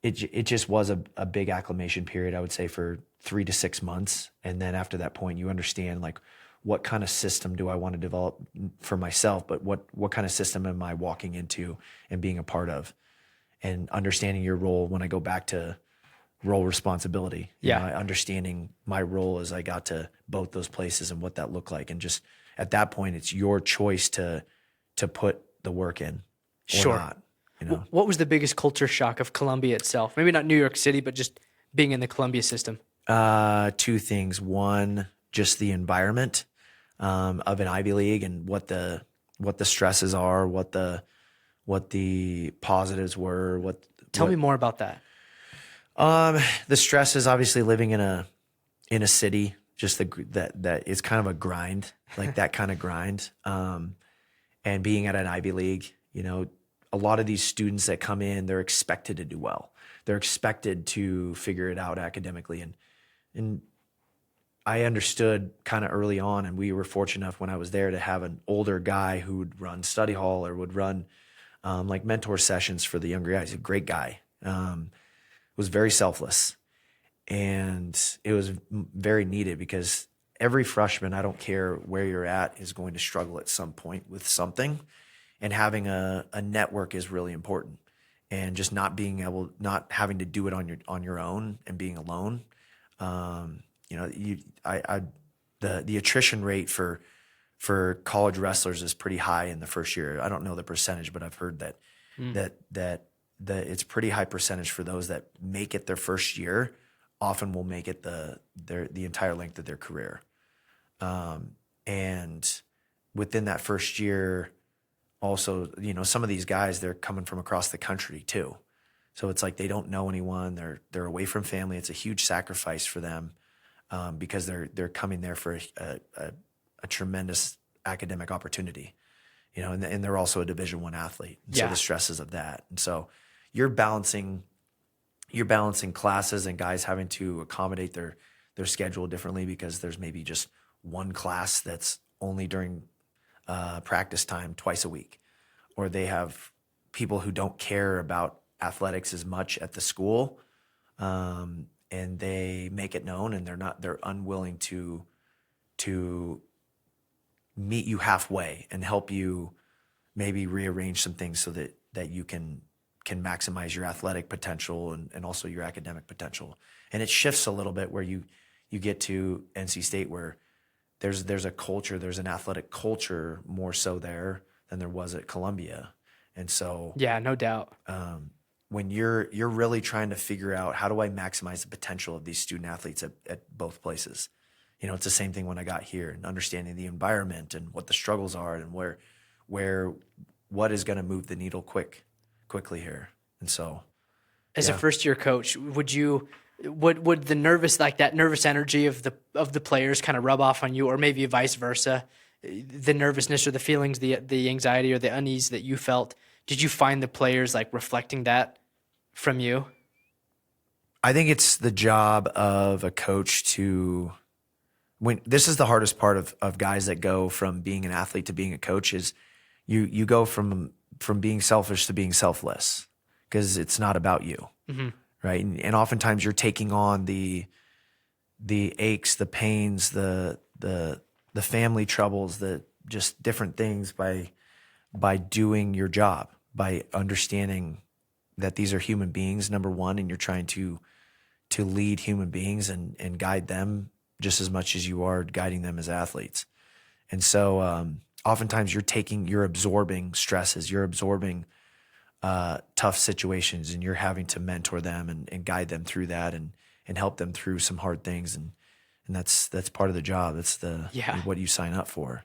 it just was a big acclimation period, I would say, for 3 to 6 months. And then after that point, you understand like, what kind of system do I want to develop for myself, but what kind of system am I walking into and being a part of, and understanding your role when I go back to role responsibility. Understanding my role as I got to both those places and what that looked like. And just at that point, it's your choice to put the work in or not. What was the biggest culture shock of Columbia itself? Maybe not New York City, but just being in the Columbia system. 2 things. One, just the environment of an Ivy League and what the stresses are, what the positives were. Tell me more about that. The stress is obviously living in a city, just that it's kind of a grind, like that kind of grind. And being at an Ivy League, a lot of these students that come in, they're expected to do well. They're expected to figure it out academically. And I understood kind of early on, and we were fortunate enough when I was there to have an older guy who would run study hall or would run like mentor sessions for the younger guys. A great guy, was very selfless, and it was very needed because every freshman, I don't care where you're at, is going to struggle at some point with something, and having a network is really important. And just not having to do it on your own and being alone. The attrition rate for college wrestlers is pretty high in the first year. I don't know the percentage, but I've heard that it's pretty high percentage for those that make it their first year, often will make it the entire length of their career. And within that first year, also, some of these guys, they're coming from across the country too. So it's like they don't know anyone. They're away from family. It's a huge sacrifice for them because they're coming there for a tremendous academic opportunity, and they're also a Division I athlete. And so the stresses of that. And so you're balancing classes and guys having to accommodate their schedule differently because there's maybe just one class that's only during practice time twice a week, or they have people who don't care about athletics as much at the school, and they make it known, and they're unwilling to meet you halfway and help you maybe rearrange some things so that you can maximize your athletic potential and also your academic potential. And it shifts a little bit where you get to NC State where there's a culture, there's an athletic culture more so there than there was at Columbia. And so yeah, no doubt. When you're really trying to figure out how do I maximize the potential of these student athletes at both places, it's the same thing when I got here, and understanding the environment and what the struggles are and what is going to move the needle quickly here. And so, as a first year coach, would the nervous energy of the players kind of rub off on you, or maybe vice versa? The nervousness or the feelings, the anxiety or the unease that you felt, did you find the players like reflecting that from you? I think it's the job of a coach this is the hardest part of guys that go from being an athlete to being a coach is you go from being selfish to being selfless because it's not about you. Mm-hmm. Right. And oftentimes you're taking on the aches, the pains, the family troubles, the just different things by doing your job, by understanding that these are human beings, number one, and you're trying to lead human beings and guide them just as much as you are guiding them as athletes. And so oftentimes you're absorbing stresses, you're absorbing tough situations, and you're having to mentor them and guide them through that and help them through some hard things. And that's part of the job. That's what you sign up for,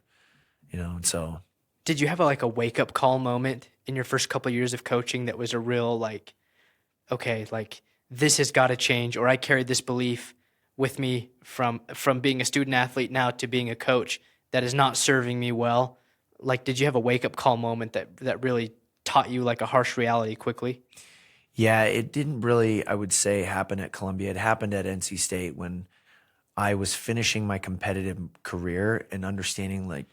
and so. Did you have a wake up call moment in your first couple of years of coaching that was a real okay, this has got to change, or I carried this belief with me from being a student athlete now to being a coach that is not serving me well? Did you have a wake up call moment that really taught you a harsh reality quickly? Yeah, it didn't really, I would say, happen at Columbia. It happened at NC State when I was finishing my competitive career and understanding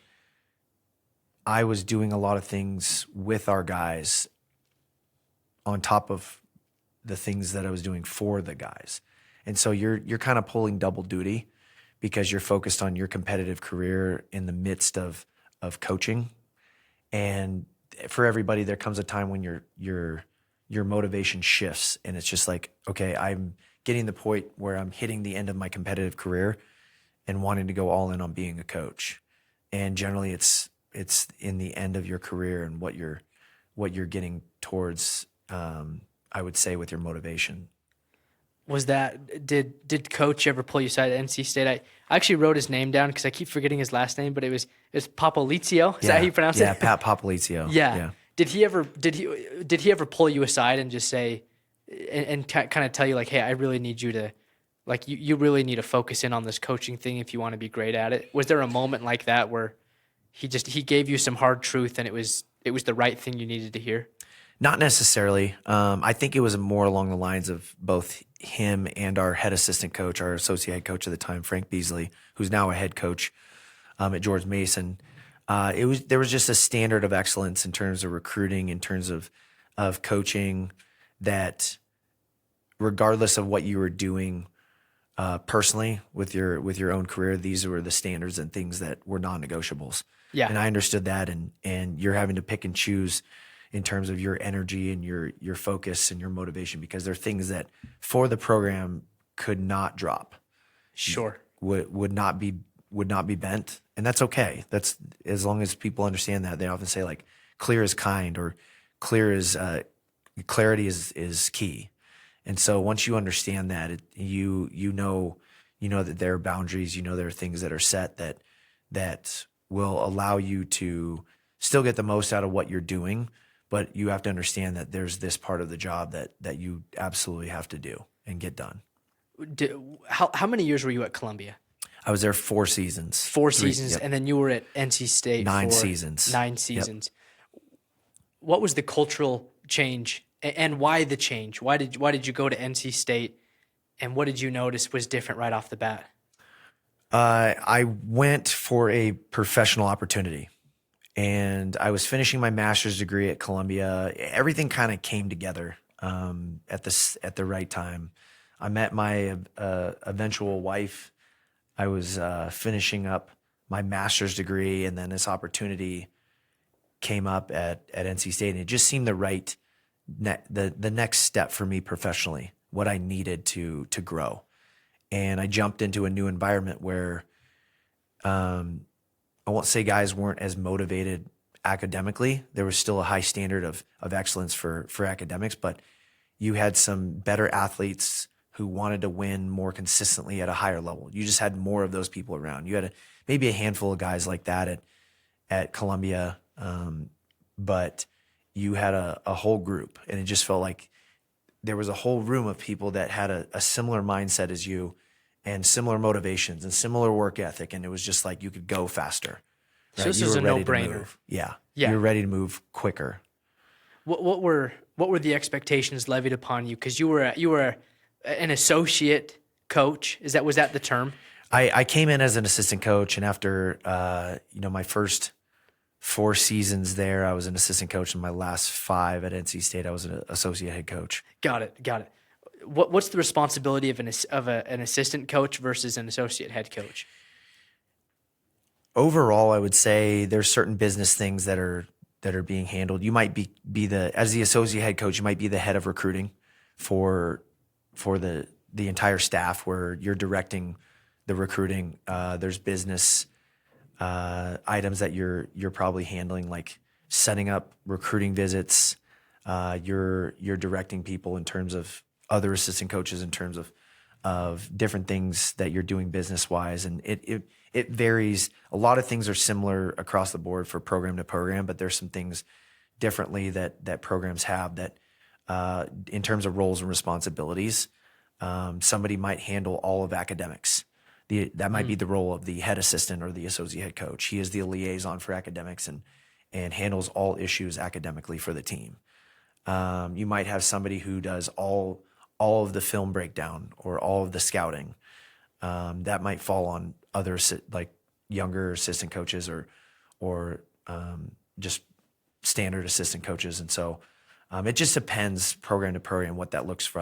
I was doing a lot of things with our guys on top of the things that I was doing for the guys. And so you're kind of pulling double duty because you're focused on your competitive career in the midst of coaching. And for everybody, there comes a time when your motivation shifts, and it's just okay, I'm getting the point where I'm hitting the end of my competitive career and wanting to go all in on being a coach. And generally it's in the end of your career and what you're getting towards, I would say, with your motivation. Was that, did coach ever pull you aside at NC State? I actually wrote his name down because I keep forgetting his last name, but it was Popolizio. Is that how you pronounce it? Yeah, Pat Popolizio. Yeah. Did he ever pull you aside and just say, and kind of tell you hey, I really need you to, you really need to focus in on this coaching thing if you want to be great at it? Was there a moment like that where he gave you some hard truth and it was the right thing you needed to hear? Not necessarily. I think it was more along the lines of both him and our head assistant coach, our associate head coach at the time, Frank Beasley, who's now a head coach at George Mason. There was just a standard of excellence in terms of recruiting, in terms of coaching, that regardless of what you were doing personally with your own career, these were the standards and things that were non-negotiables. Yeah. And I understood that, and you're having to pick and choose in terms of your energy and your focus and your motivation, because there are things that for the program could not drop. Sure. Would not be bent, and that's okay. That's, as long as people understand that. They often say clear is kind, or clear is clarity is key. And so once you understand that, you know that there are boundaries, there are things that are set that will allow you to still get the most out of what you're doing, but you have to understand that there's this part of the job that you absolutely have to do and get done. How many years were you at Columbia? I was there 4 seasons. 4 seasons, Yep. And then you were at NC State 9 for seasons. 9 seasons. Yep. What was the cultural change, and why the change? Why did you go to NC State, and what did you notice was different right off the bat? I went for a professional opportunity, and I was finishing my master's degree at Columbia. Everything kind of came together at the right time. I met my eventual wife. I was finishing up my master's degree, and then this opportunity came up at NC State, and it just seemed the next step for me professionally, what I needed to grow. And I jumped into a new environment where I won't say guys weren't as motivated academically. There was still a high standard of excellence for academics, but you had some better athletes who wanted to win more consistently at a higher level. You just had more of those people around. You had maybe a handful of guys like that at Columbia, but you had a whole group, and it just felt like there was a whole room of people that had a similar mindset as you, and similar motivations and similar work ethic, and it was just you could go faster. Right? So this is a no-brainer. Yeah. You were ready to move quicker. What were the expectations levied upon you? Because you were an associate coach. Was that the term? I came in as an assistant coach, and after my first 4 seasons there, I was an assistant coach. In my last 5 at NC State, I was an associate head coach. Got it. What's the responsibility of an assistant coach versus an associate head coach? Overall, I would say there's certain business things that are being handled. You might be as the associate head coach, you might be the head of recruiting for the entire staff, where you're directing the recruiting. There's business items that you're probably handling, like setting up recruiting visits. You're directing people in terms of other assistant coaches, in terms of different things that you're doing business wise, and it varies. A lot of things are similar across the board for program to program, but there's some things differently that programs have that in terms of roles and responsibilities. Somebody might handle all of academics. That might be the role of the head assistant or the associate head coach. He is the liaison for academics and handles all issues academically for the team. You might have somebody who does all of the film breakdown or all of the scouting. That might fall on other like younger assistant coaches or just standard assistant coaches. And so it just depends program to program what that looks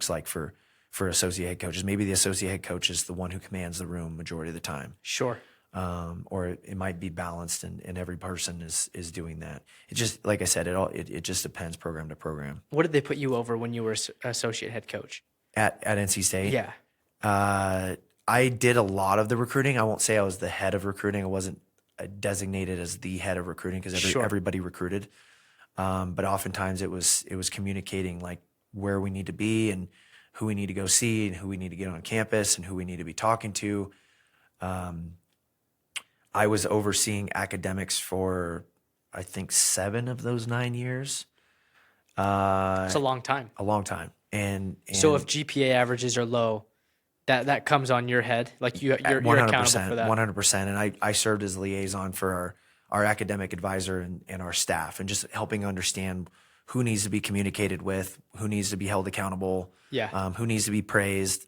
like for associate head coaches. Maybe the associate head coach is the one who commands the room majority of the time. Sure. Or it might be balanced and every person is doing that. It just, like I said, it just depends program to program. What did they put you over when you were associate head coach? At NC State? Yeah. I did a lot of the recruiting. I won't say I was the head of recruiting. I wasn't designated as the head of recruiting because everybody recruited. But oftentimes it was communicating like where we need to be and who we need to go see and who we need to get on campus and who we need to be talking to. I was overseeing academics for, I think, 7 of those 9 years. It's a long time. A long time. And so if GPA averages are low, that comes on your head. Like you're accountable for that. 100%. And I served as liaison for our academic advisor and our staff, and just helping understand who needs to be communicated with, who needs to be held accountable, who needs to be praised.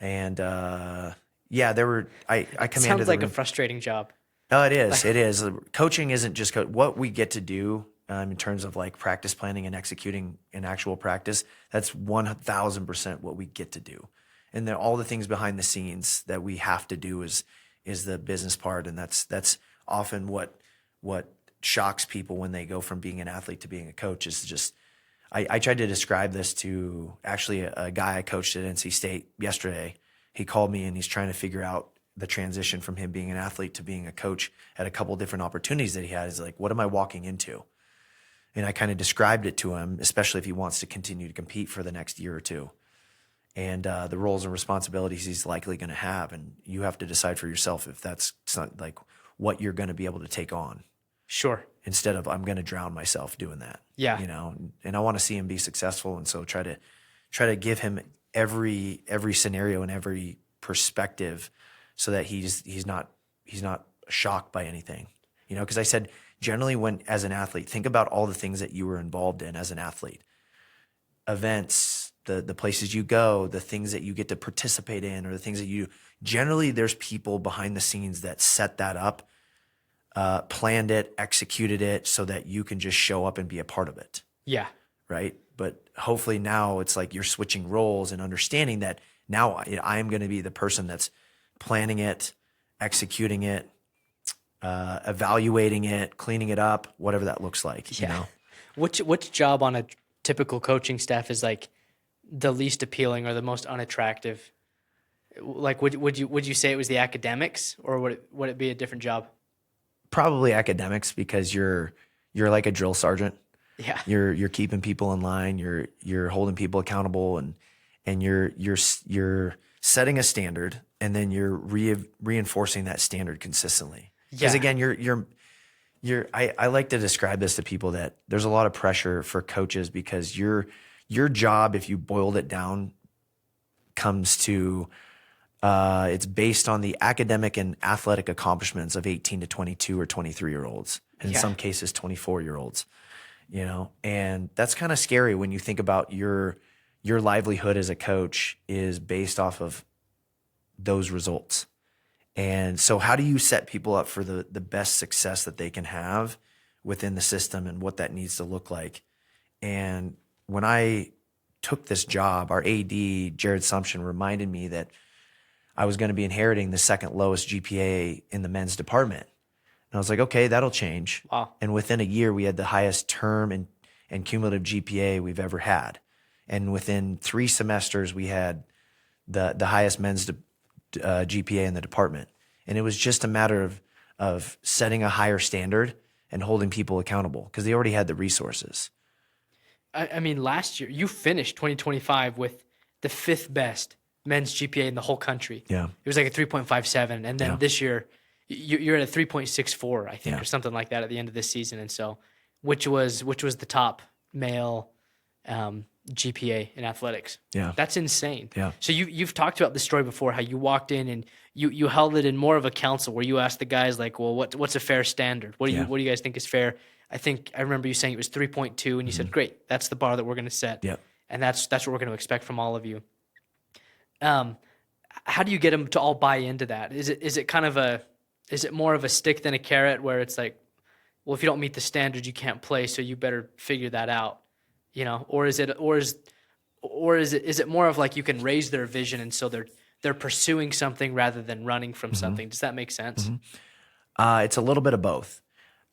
And I commanded. Sounds like a frustrating job. Oh, it is. It is. Coaching isn't just what we get to do in terms of like practice planning and executing in actual practice. That's 1,000% what we get to do. And then all the things behind the scenes that we have to do is the business part. And that's often what shocks people when they go from being an athlete to being a coach is just, I tried to describe this to actually a guy I coached at NC State yesterday. He called me and he's trying to figure out the transition from him being an athlete to being a coach at a couple different opportunities that he had. Is like, what am I walking into? And I kind of described it to him, especially if he wants to continue to compete for the next year or two. And the roles and responsibilities he's likely going to have. And you have to decide for yourself if that's not like what you're going to be able to take on. Sure. Instead of I'm going to drown myself doing that. Yeah. And I want to see him be successful. And so try to give him every scenario and every perspective so that he's not shocked by anything. Because I said, generally when as an athlete, think about all the things that you were involved in as an athlete. Events, the places you go, the things that you get to participate in, or the things that you generally there's people behind the scenes that set that up, planned it, executed it so that you can just show up and be a part of it. Yeah. Right. But hopefully now it's like you're switching roles and understanding that now I am going to be the person that's planning it, executing it, evaluating it, cleaning it up, whatever that looks like. Yeah. Which job on a typical coaching staff is like the least appealing or the most unattractive? Like, would you say it was the academics, or would it be a different job? Probably academics, because you're like a drill sergeant. Yeah. You're keeping people in line. You're holding people accountable, and you're setting a standard, and then you're reinforcing that standard consistently. Because again, I like to describe this to people that there's a lot of pressure for coaches, because your job, if you boiled it down, comes to it's based on the academic and athletic accomplishments of 18 to 22 or 23-year-olds, and in some cases 24-year-olds. And that's kind of scary when you think about your livelihood as a coach is based off of those results. And so how do you set people up for the best success that they can have within the system, and what that needs to look like? And when I took this job, our AD, Jared Sumption, reminded me that I was going to be inheriting the second lowest GPA in the men's department. And I was like, okay, that'll change. Wow. And within a year, we had the highest term and cumulative GPA we've ever had. And within 3 semesters, we had the highest men's GPA in the department. And it was just a matter of setting a higher standard and holding people accountable because they already had the resources. I mean, last year you finished 2025 with the 5th best men's GPA in the whole country. Yeah. It was like a 3.57. And then this year you're at a 3.64, I think, or something like that at the end of this season. And so, which was the top male GPA in athletics. Yeah. That's insane. Yeah. So you've talked about the story before, how you walked in and you held it in more of a council where you asked the guys like, well, what's a fair standard? What do you guys think is fair? I think I remember you saying it was 3.2 and you said, great, that's the bar that we're going to set. Yeah. And that's what we're going to expect from all of you. How do you get them to all buy into that? Is it more of a stick than a carrot where it's like, well, if you don't meet the standard, you can't play, so you better figure that out, or is it more of like you can raise their vision and so they're pursuing something rather than running from something? Does that make sense? It's a little bit of both.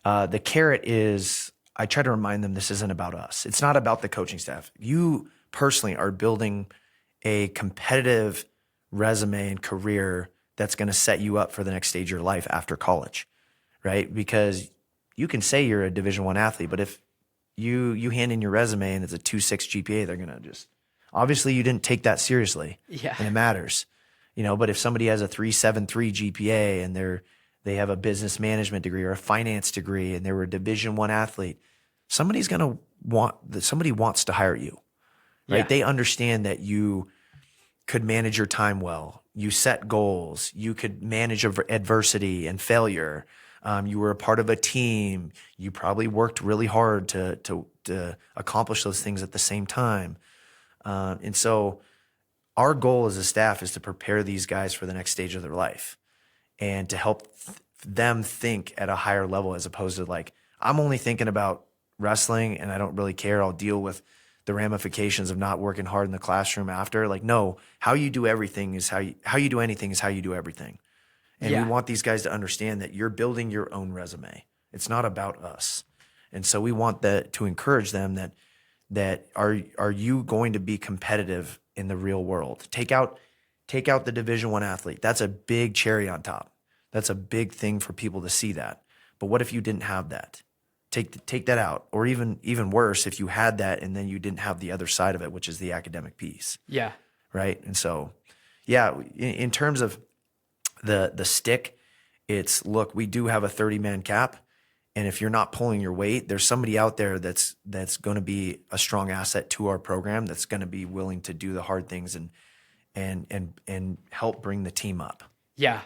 The carrot is, I try to remind them this isn't about us. It's not about the coaching staff. You personally are building a competitive resume and career that's going to set you up for the next stage of your life after college, right? Because you can say you're a Division I athlete, but if you hand in your resume and it's a 2.6 GPA, they're going to just, obviously you didn't take that seriously. Yeah. And it matters, but if somebody has a 3.73 GPA and they have a business management degree or a finance degree and they were a Division I athlete, somebody wants to hire you, right? Yeah. They understand that you could manage your time well. You set goals. You could manage adversity and failure. You were a part of a team. You probably worked really hard to accomplish those things at the same time. And so our goal as a staff is to prepare these guys for the next stage of their life and to help them think at a higher level, as opposed to like, I'm only thinking about wrestling and I don't really care. I'll deal with the ramifications of not working hard in the classroom after. Like, no, how you do everything is how you do anything is how you do everything. And we want these guys to understand that you're building your own resume. It's not about us. And so we want to encourage them that are you going to be competitive in the real world? Take out the Division I athlete. That's a big cherry on top. That's a big thing for people to see that. But what if you didn't have that? Take that out. Or even worse, if you had that and then you didn't have the other side of it, which is the academic piece. Yeah. Right. And so, yeah, in terms of the stick, it's, look, we do have a 30-man cap. And if you're not pulling your weight, there's somebody out there that's going to be a strong asset to our program, that's going to be willing to do the hard things and help bring the team up. Yeah.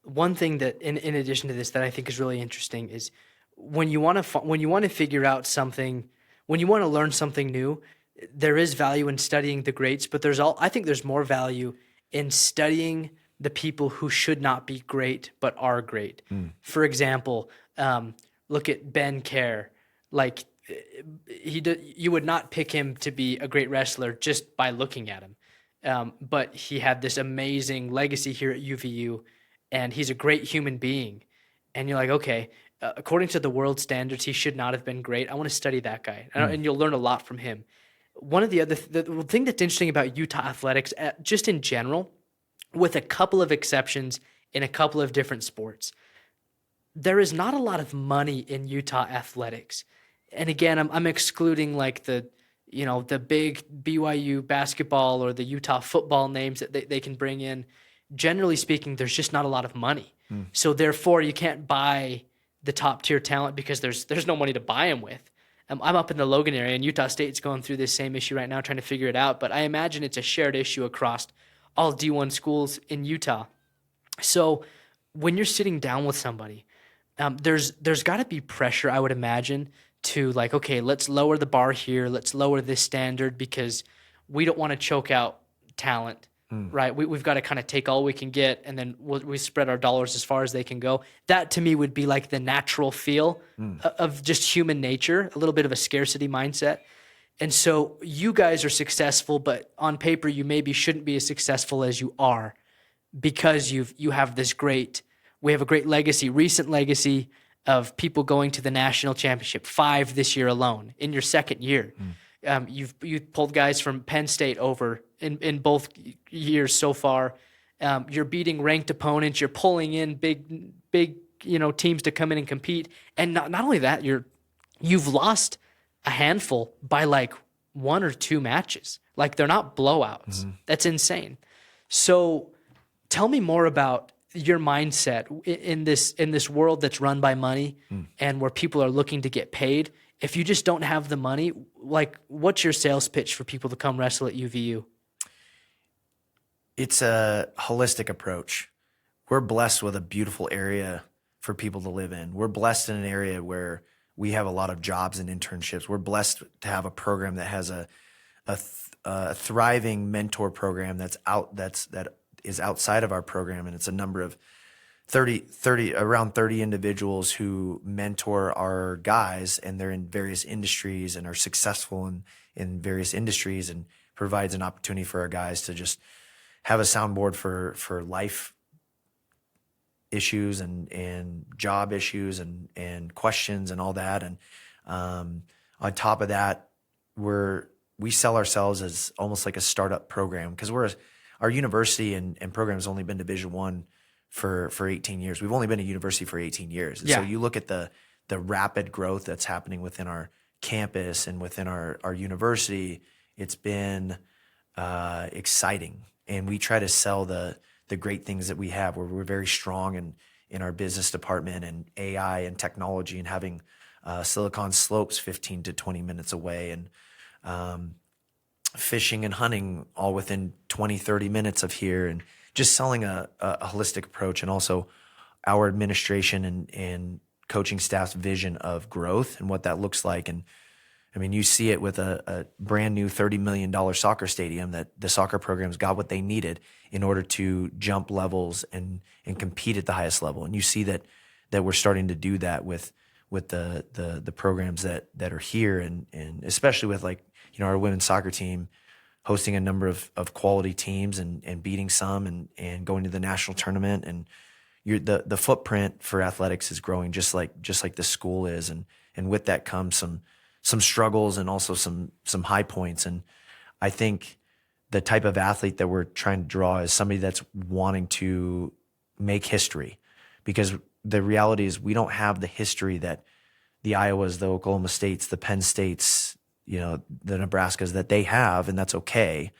One thing that, in addition to this, that I think is really interesting is when you want to figure out something, when you want to learn something new, there is value in studying the greats, but I think there's more value in studying the people who should not be great but are great. For example, look at Ben Kerr. Like, you would not pick him to be a great wrestler just by looking at him, but he had this amazing legacy here at UVU, and he's a great human being. And you're like, okay, according to the world standards, he should not have been great. I want to study that guy, and you'll learn a lot from him. One of the thing that's interesting about Utah athletics, just in general, with a couple of exceptions in a couple of different sports, there is not a lot of money in Utah athletics. And again, I'm excluding like the big BYU basketball or the Utah football names that they can bring in. Generally speaking, there's just not a lot of money. So therefore, you can't buy the top tier talent because there's no money to buy them with. I'm up in the Logan area, and Utah State's going through this same issue right now, trying to figure it out. But I imagine it's a shared issue across all D1 schools in Utah. So when you're sitting down with somebody, there's got to be pressure, I would imagine, to like, okay, let's lower the bar here. Let's lower this standard because we don't want to choke out talent, right? We've got to kind of take all we can get, and then we spread our dollars as far as they can go. That to me would be like the natural feel of just human nature, a little bit of a scarcity mindset. And so you guys are successful, but on paper you maybe shouldn't be as successful as you are because we have a great legacy, recent legacy of people going to the national championship, 5 this year alone in your second year. You've pulled guys from Penn State over in both years so far. You're beating ranked opponents. You're pulling in big teams to come in and compete. And not only that, you've lost a handful by like 1 or 2 matches. Like, they're not blowouts. Mm-hmm. That's insane. So tell me more about your mindset in this world that's run by money and where people are looking to get paid. If you just don't have the money, like, what's your sales pitch for people to come wrestle at UVU? It's a holistic approach. We're blessed with a beautiful area for people to live in. We're blessed in an area where we have a lot of jobs and internships. We're blessed to have a program that has a thriving mentor program that is outside of our program, and it's a number of around 30 individuals who mentor our guys, and they're in various industries and are successful in various industries, and provides an opportunity for our guys to just have a soundboard for life issues and job issues and questions and all that. And on top of that, we sell ourselves as almost like a startup program, because our university and program has only been Division I for 18 years. We've only been a university for 18 years. And so you look at the rapid growth that's happening within our campus and within our university, it's been exciting. And we try to sell the great things that we have, where we're very strong in our business department and AI and technology, and having Silicon Slopes 15 to 20 minutes away, and fishing and hunting all within 20, 30 minutes of here, and just selling a holistic approach, and also our administration and coaching staff's vision of growth and what that looks like. And I mean, you see it with a brand new $30 million soccer stadium, that the soccer programs got what they needed in order to jump levels and compete at the highest level. And you see that we're starting to do that with the programs that are here, and especially with, like, our women's soccer team hosting a number of quality teams and beating some and going to the national tournament. And the footprint for athletics is growing just like the school is. And with that comes some struggles and also some high points. And I think the type of athlete that we're trying to draw is somebody that's wanting to make history, because the reality is we don't have the history that the Iowas, the Oklahoma States, the Penn States, the Nebraskas that they have, and that's okay.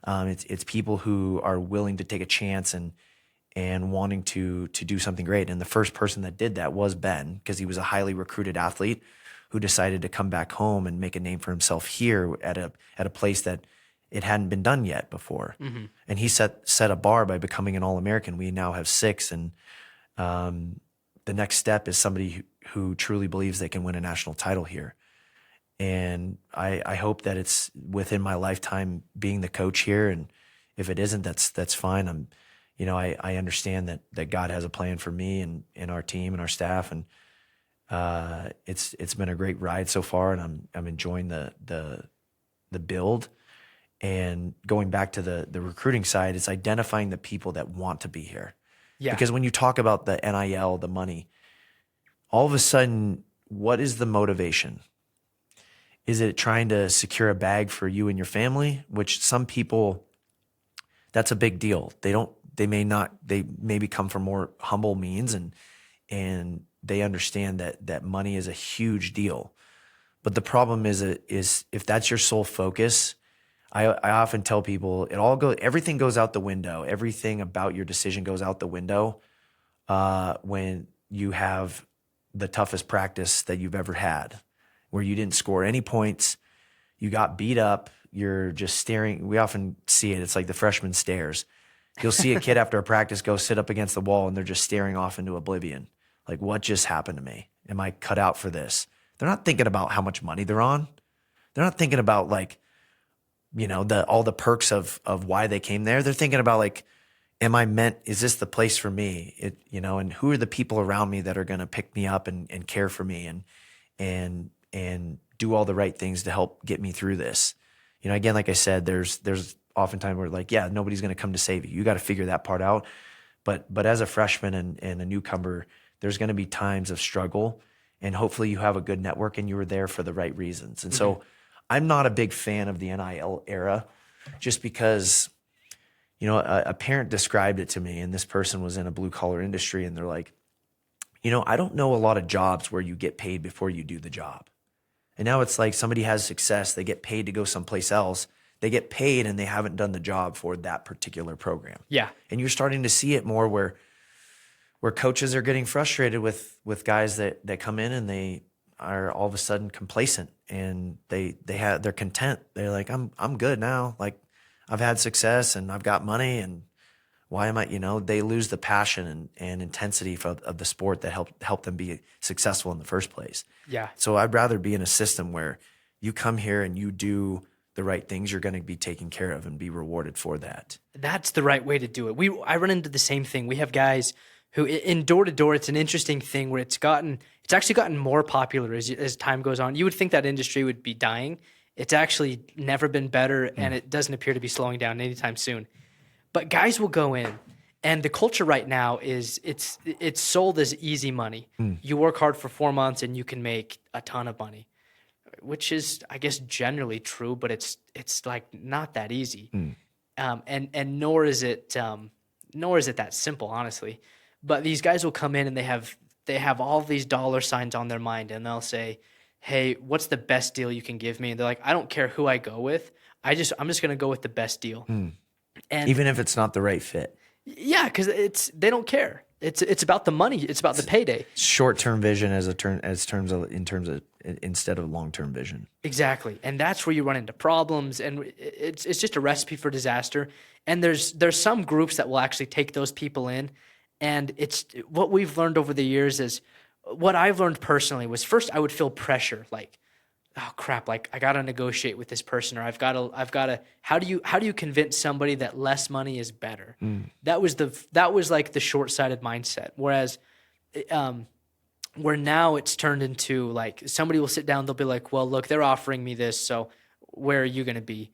It's people who are willing to take a chance and wanting to do something great. And the first person that did that was Ben, because he was a highly recruited athlete who decided to come back home and make a name for himself here at a place that it hadn't been done yet before. Mm-hmm. And he set a bar by becoming an All-American. We now have 6, and the next step is somebody who truly believes they can win a national title here. And I hope that it's within my lifetime being the coach here. And if it isn't, that's fine. I understand that God has a plan for me and our team and our staff, and it's been a great ride so far, and I'm enjoying the build. And going back to the recruiting side, it's identifying the people that want to be here. Yeah. Because when you talk about the NIL, the money, all of a sudden, what is the motivation? Is it trying to secure a bag for you and your family? Which some people, that's a big deal. They maybe come from more humble means, and they understand that money is a huge deal. But the problem is if that's your sole focus, I often tell people everything goes out the window. Everything about your decision goes out the window when you have the toughest practice that you've ever had, where you didn't score any points, you got beat up, you're just staring. We often see it. It's like the freshman stares. You'll see a kid after a practice go sit up against the wall, and they're just staring off into oblivion. Like, what just happened to me? Am I cut out for this? They're not thinking about how much money they're on. They're not thinking about, like, all the perks of why they came there. They're thinking about, like, is this the place for me? And who are the people around me that are going to pick me up and care for me and do all the right things to help get me through this? Again, like I said, there's oftentimes where, like, yeah, nobody's going to come to save you. You got to figure that part out. But as a freshman and a newcomer, there's going to be times of struggle, and hopefully you have a good network and you were there for the right reasons. And so I'm not a big fan of the NIL era, just because, a parent described it to me, and this person was in a blue collar industry, and they're like, I don't know a lot of jobs where you get paid before you do the job. And now it's like somebody has success, they get paid to go someplace else. They get paid and they haven't done the job for that particular program. Yeah. And you're starting to see it more where coaches are getting frustrated with guys that come in and they are all of a sudden complacent and they're content. They're like, I'm good now. Like, I've had success and I've got money, and why am I, they lose the passion and intensity of the sport that helped them be successful in the first place. Yeah. So I'd rather be in a system where you come here and you do the right things, you're going to be taken care of and be rewarded for that. That's the right way to do it. I run into the same thing. We have guys who in door to door, it's an interesting thing where it's actually gotten more popular as time goes on. You would think that industry would be dying. It's actually never been better, and it doesn't appear to be slowing down anytime soon. But guys will go in, and the culture right now is it's sold as easy money. You work hard for 4 months and you can make a ton of money, which is, I guess, generally true, but it's like not that easy. And nor is it that simple, honestly. But these guys will come in and they have all these dollar signs on their mind, and they'll say, "Hey, what's the best deal you can give me?" And they're like, "I don't care who I go with. I'm just going to go with the best deal." And even if it's not the right fit. Yeah, because they don't care. It's about the money. It's about the payday. Short-term vision instead of long-term vision. Exactly, and that's where you run into problems, and it's just a recipe for disaster. And there's some groups that will actually take those people in, and it's what we've learned over the years is what I've learned personally was first I would feel pressure, like, oh crap, like I got to negotiate with this person, or I've got to, how do you convince somebody that less money is better? That was like the short-sighted mindset. Whereas, where now it's turned into like somebody will sit down, they'll be like, well, look, they're offering me this, so where are you going to be?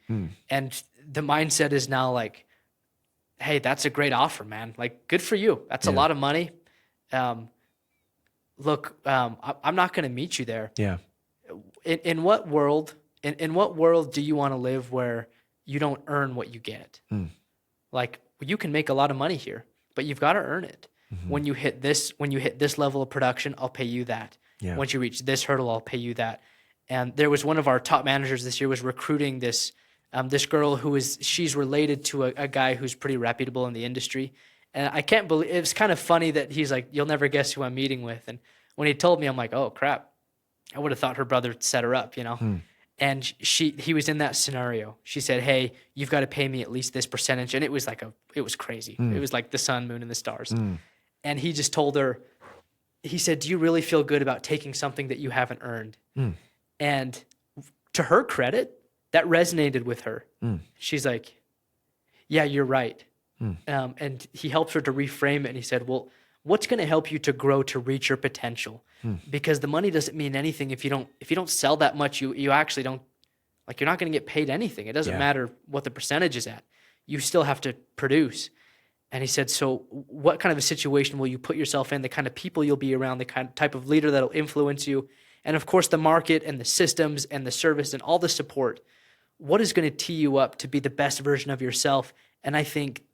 And the mindset is now like, hey, that's a great offer, man. Like, good for you. That's a lot of money. Look, I'm not going to meet you there. Yeah. In what world do you want to live where you don't earn what you get? Like, you can make a lot of money here, but you've got to earn it. When you hit this level of production, I'll pay you that. Yeah. Once you reach this hurdle, I'll pay you that. And there was one of our top managers this year was recruiting this girl she's related to a guy who's pretty reputable in the industry. And I can't believe, it was kind of funny that he's like, you'll never guess who I'm meeting with. And when he told me, I'm like, oh crap. I would have thought her brother set her up, And he was in that scenario. She said, "Hey, you've got to pay me at least this percentage," and it was crazy. It was like the sun, moon, and the stars. And he just told her, he said, "Do you really feel good about taking something that you haven't earned?" And to her credit, that resonated with her. She's like, "Yeah, you're right." And he helps her to reframe it, and he said, "Well, what's going to help you to grow to reach your potential? Because the money doesn't mean anything if you don't sell that much. You actually don't, like, you're not going to get paid anything. It doesn't matter what the percentage is at. You still have to produce." And he said, "So what kind of a situation will you put yourself in? The kind of people you'll be around, the type of leader that'll influence you, and of course the market and the systems and the service and all the support. What is going to tee you up to be the best version of yourself?" And I think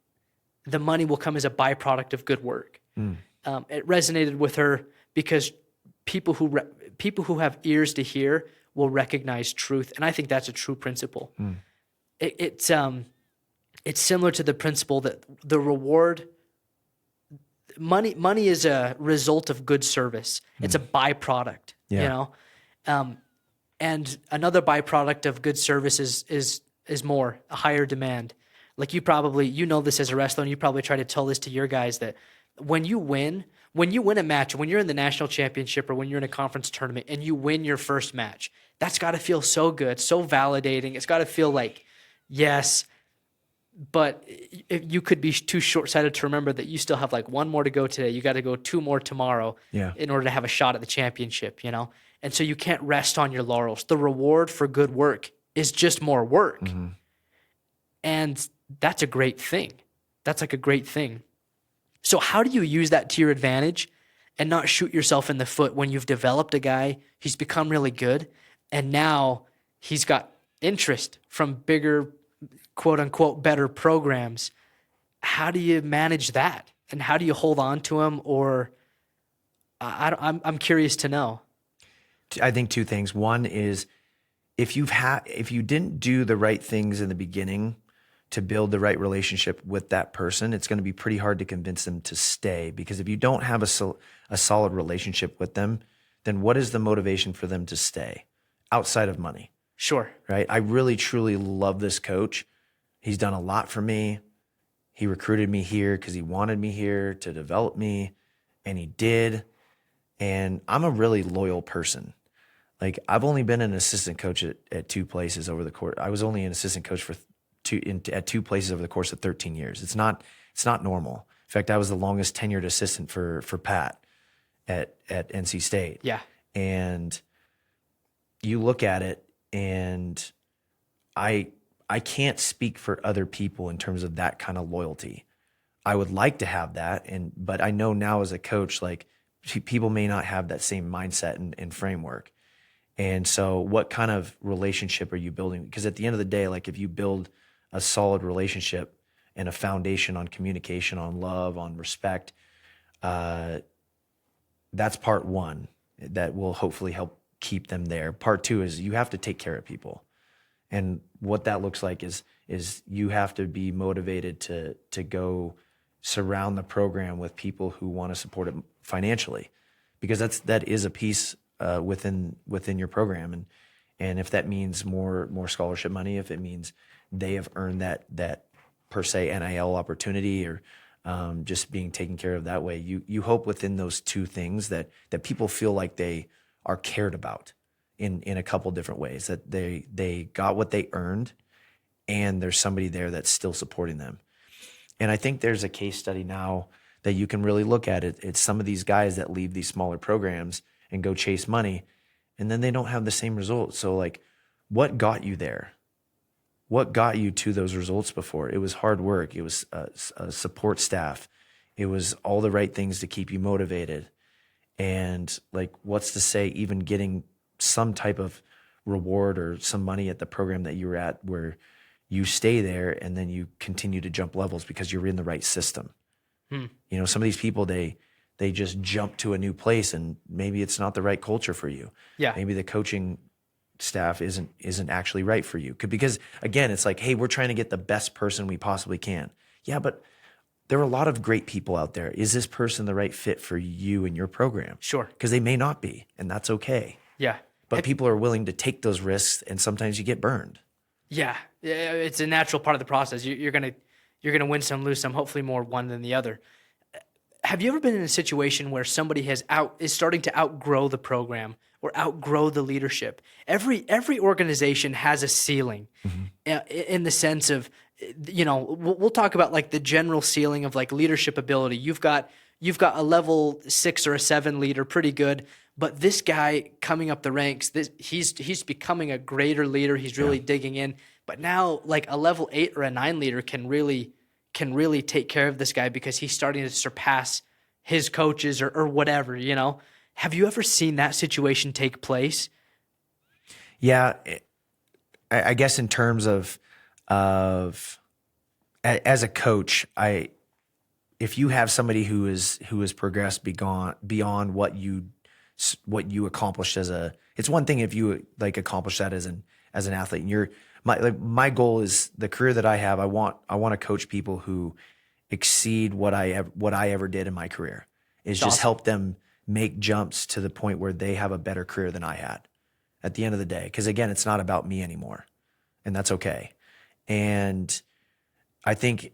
the money will come as a byproduct of good work. It resonated with her because people who have ears to hear will recognize truth, and I think that's a true principle. It's similar to the principle that the reward money is a result of good service. It's a byproduct, and another byproduct of good service is a higher demand. Like you know this as a wrestler, and you probably try to tell this to your guys that when you win a match, when you're in the national championship or when you're in a conference tournament and you win your first match, that's got to feel so good, so validating. It's got to feel like, yes, but you could be too short-sighted to remember that you still have like one more to go today. You got to go 2 more tomorrow in order to have a shot at the championship, And so you can't rest on your laurels. The reward for good work is just more work. And that's a great thing. That's like a great thing. So how do you use that to your advantage and not shoot yourself in the foot when you've developed a guy, he's become really good, and now he's got interest from bigger, quote unquote, better programs? How do you manage that? And how do you hold on to him or I'm curious to know. I think two things. One is if you didn't do the right things in the beginning to build the right relationship with that person, it's going to be pretty hard to convince them to stay, because if you don't have a solid relationship with them, then what is the motivation for them to stay outside of money? Sure. Right? I really, truly love this coach. He's done a lot for me. He recruited me here because he wanted me here to develop me, and he did. And I'm a really loyal person. Like, I've only been an assistant coach at two places over the course. I was only an assistant coach at two places over the course of 13 years. It's not normal. In fact, I was the longest tenured assistant for Pat at NC State. Yeah. And you look at it, and I can't speak for other people in terms of that kind of loyalty. I would like to have that, but I know now as a coach, like, people may not have that same mindset and framework. And so what kind of relationship are you building? Because at the end of the day, like, if you build a solid relationship and a foundation on communication, on love, on respect, that's part one that will hopefully help keep them there. Part two is you have to take care of people. And what that looks like is you have to be motivated to go surround the program with people who want to support it financially, because that is a piece within your program. And if that means more scholarship money, if it means they have earned that per se NIL opportunity, or just being taken care of that way, you hope within those two things that people feel like they are cared about in a couple different ways, that they got what they earned, and there's somebody there that's still supporting them. And I think there's a case study now that you can really look at it. It's some of these guys that leave these smaller programs and go chase money, and then they don't have the same results. So, like, what got you there? What got you to those results before? It was hard work. It was a support staff. It was all the right things to keep you motivated. And, like, what's to say even getting some type of reward or some money at the program that you were at, where you stay there and then you continue to jump levels because you're in the right system. You know, some of these people, they just jump to a new place, and maybe it's not the right culture for you. Yeah. Maybe the coaching staff isn't actually right for you. Because again, it's like, hey, we're trying to get the best person we possibly can. Yeah, but there are a lot of great people out there. Is this person the right fit for you and your program? Sure. Because they may not be, and that's okay. Yeah. But people are willing to take those risks, and sometimes you get burned. Yeah. It's a natural part of the process. You're gonna win some, lose some, hopefully more one than the other. Have you ever been in a situation where somebody is starting to outgrow the program or outgrow the leadership? Every organization has a ceiling, in the sense of, you know, we'll talk about like the general ceiling of like leadership ability. You've got a level 6 or a 7 leader, pretty good. But this guy coming up the ranks, he's becoming a greater leader. He's really digging in. But now, like, a level 8 or a 9 leader can really take care of this guy because he's starting to surpass his coaches or whatever, you know? Have you ever seen that situation take place? Yeah. I guess in terms of as a coach, if you have somebody who has progressed beyond what you accomplished it's one thing if you like accomplish that as an athlete, and my goal is the career that I have. I want to coach people who exceed what I ever did in my career. Is just help them make jumps to the point where they have a better career than I had at the end of the day. Because again, it's not about me anymore, and that's okay. And I think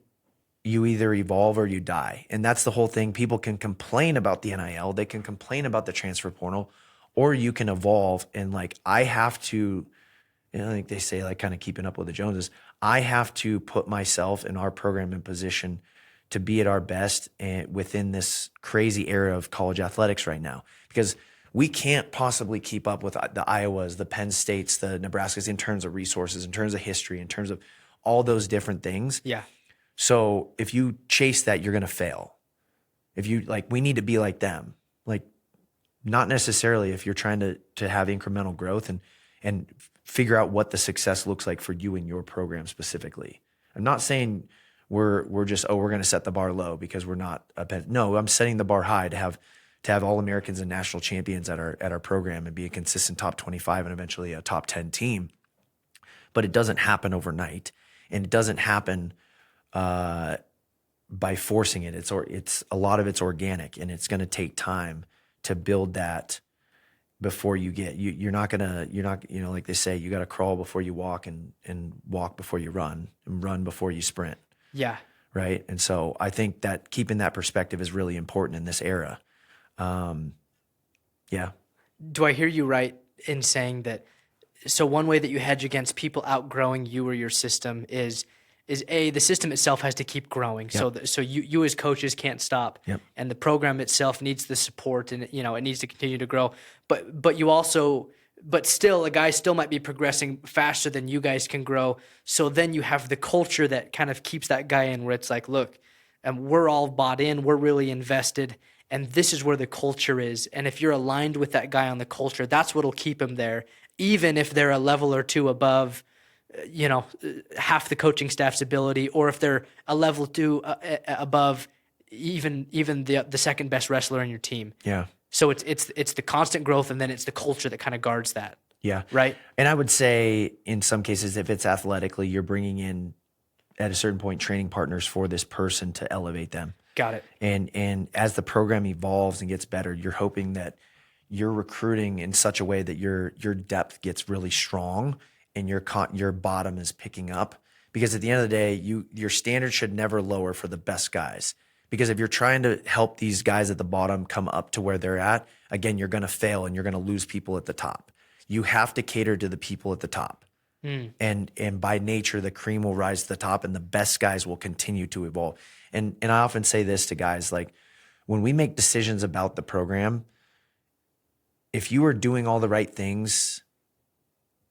you either evolve or you die. And that's the whole thing. People can complain about the NIL, they can complain about the transfer portal, or you can evolve. And like, I have to, I think they say, like, kind of keeping up with the Joneses, I have to put myself and our program in position to be at our best and within this crazy era of college athletics right now, because we can't possibly keep up with the Iowas, the Penn States, the Nebraskas in terms of resources, in terms of history, in terms of all those different things. Yeah. So if you chase that, you're going to fail. If you we need to be like them, like, not necessarily if you're trying to have incremental growth and figure out what the success looks like for you and your program specifically. I'm not saying we're just, we're going to set the bar low because we're not no, I'm setting the bar high to have to have All-Americans and national champions at our program and be a consistent top 25 and eventually a top 10 team. But it doesn't happen overnight, and it doesn't happen by forcing it. It's a lot of it's organic, and it's going to take time to build that before you're not, like they say, you got to crawl before you walk and walk before you run and run before you sprint. Yeah. Right. And so I think that keeping that perspective is really important in this era. Yeah. Do I hear you right in saying that? So one way that you hedge against people outgrowing you or your system is the system itself has to keep growing. Yep. So you as coaches can't stop, Yep. and the program itself needs the support, and it needs to continue to grow. But still, a guy still might be progressing faster than you guys can grow. So then you have the culture that kind of keeps that guy in, where it's like, look, we're all bought in, we're really invested, and this is where the culture is. And if you're aligned with that guy on the culture, that's what'll keep him there, even if they're a level or two above, half the coaching staff's ability, or if they're a level two above even the second best wrestler in your team. Yeah. So it's the constant growth, and then it's the culture that kind of guards that. Yeah. Right. And I would say in some cases, if it's athletically, you're bringing in at a certain point training partners for this person to elevate them. Got it. And as the program evolves and gets better, you're hoping that you're recruiting in such a way that your depth gets really strong and your bottom is picking up. Because at the end of the day, your standard should never lower for the best guys. Because if you're trying to help these guys at the bottom come up to where they're at, again, you're going to fail and you're going to lose people at the top. You have to cater to the people at the top. And by nature, the cream will rise to the top, and the best guys will continue to evolve. And I often say this to guys, like, when we make decisions about the program, if you are doing all the right things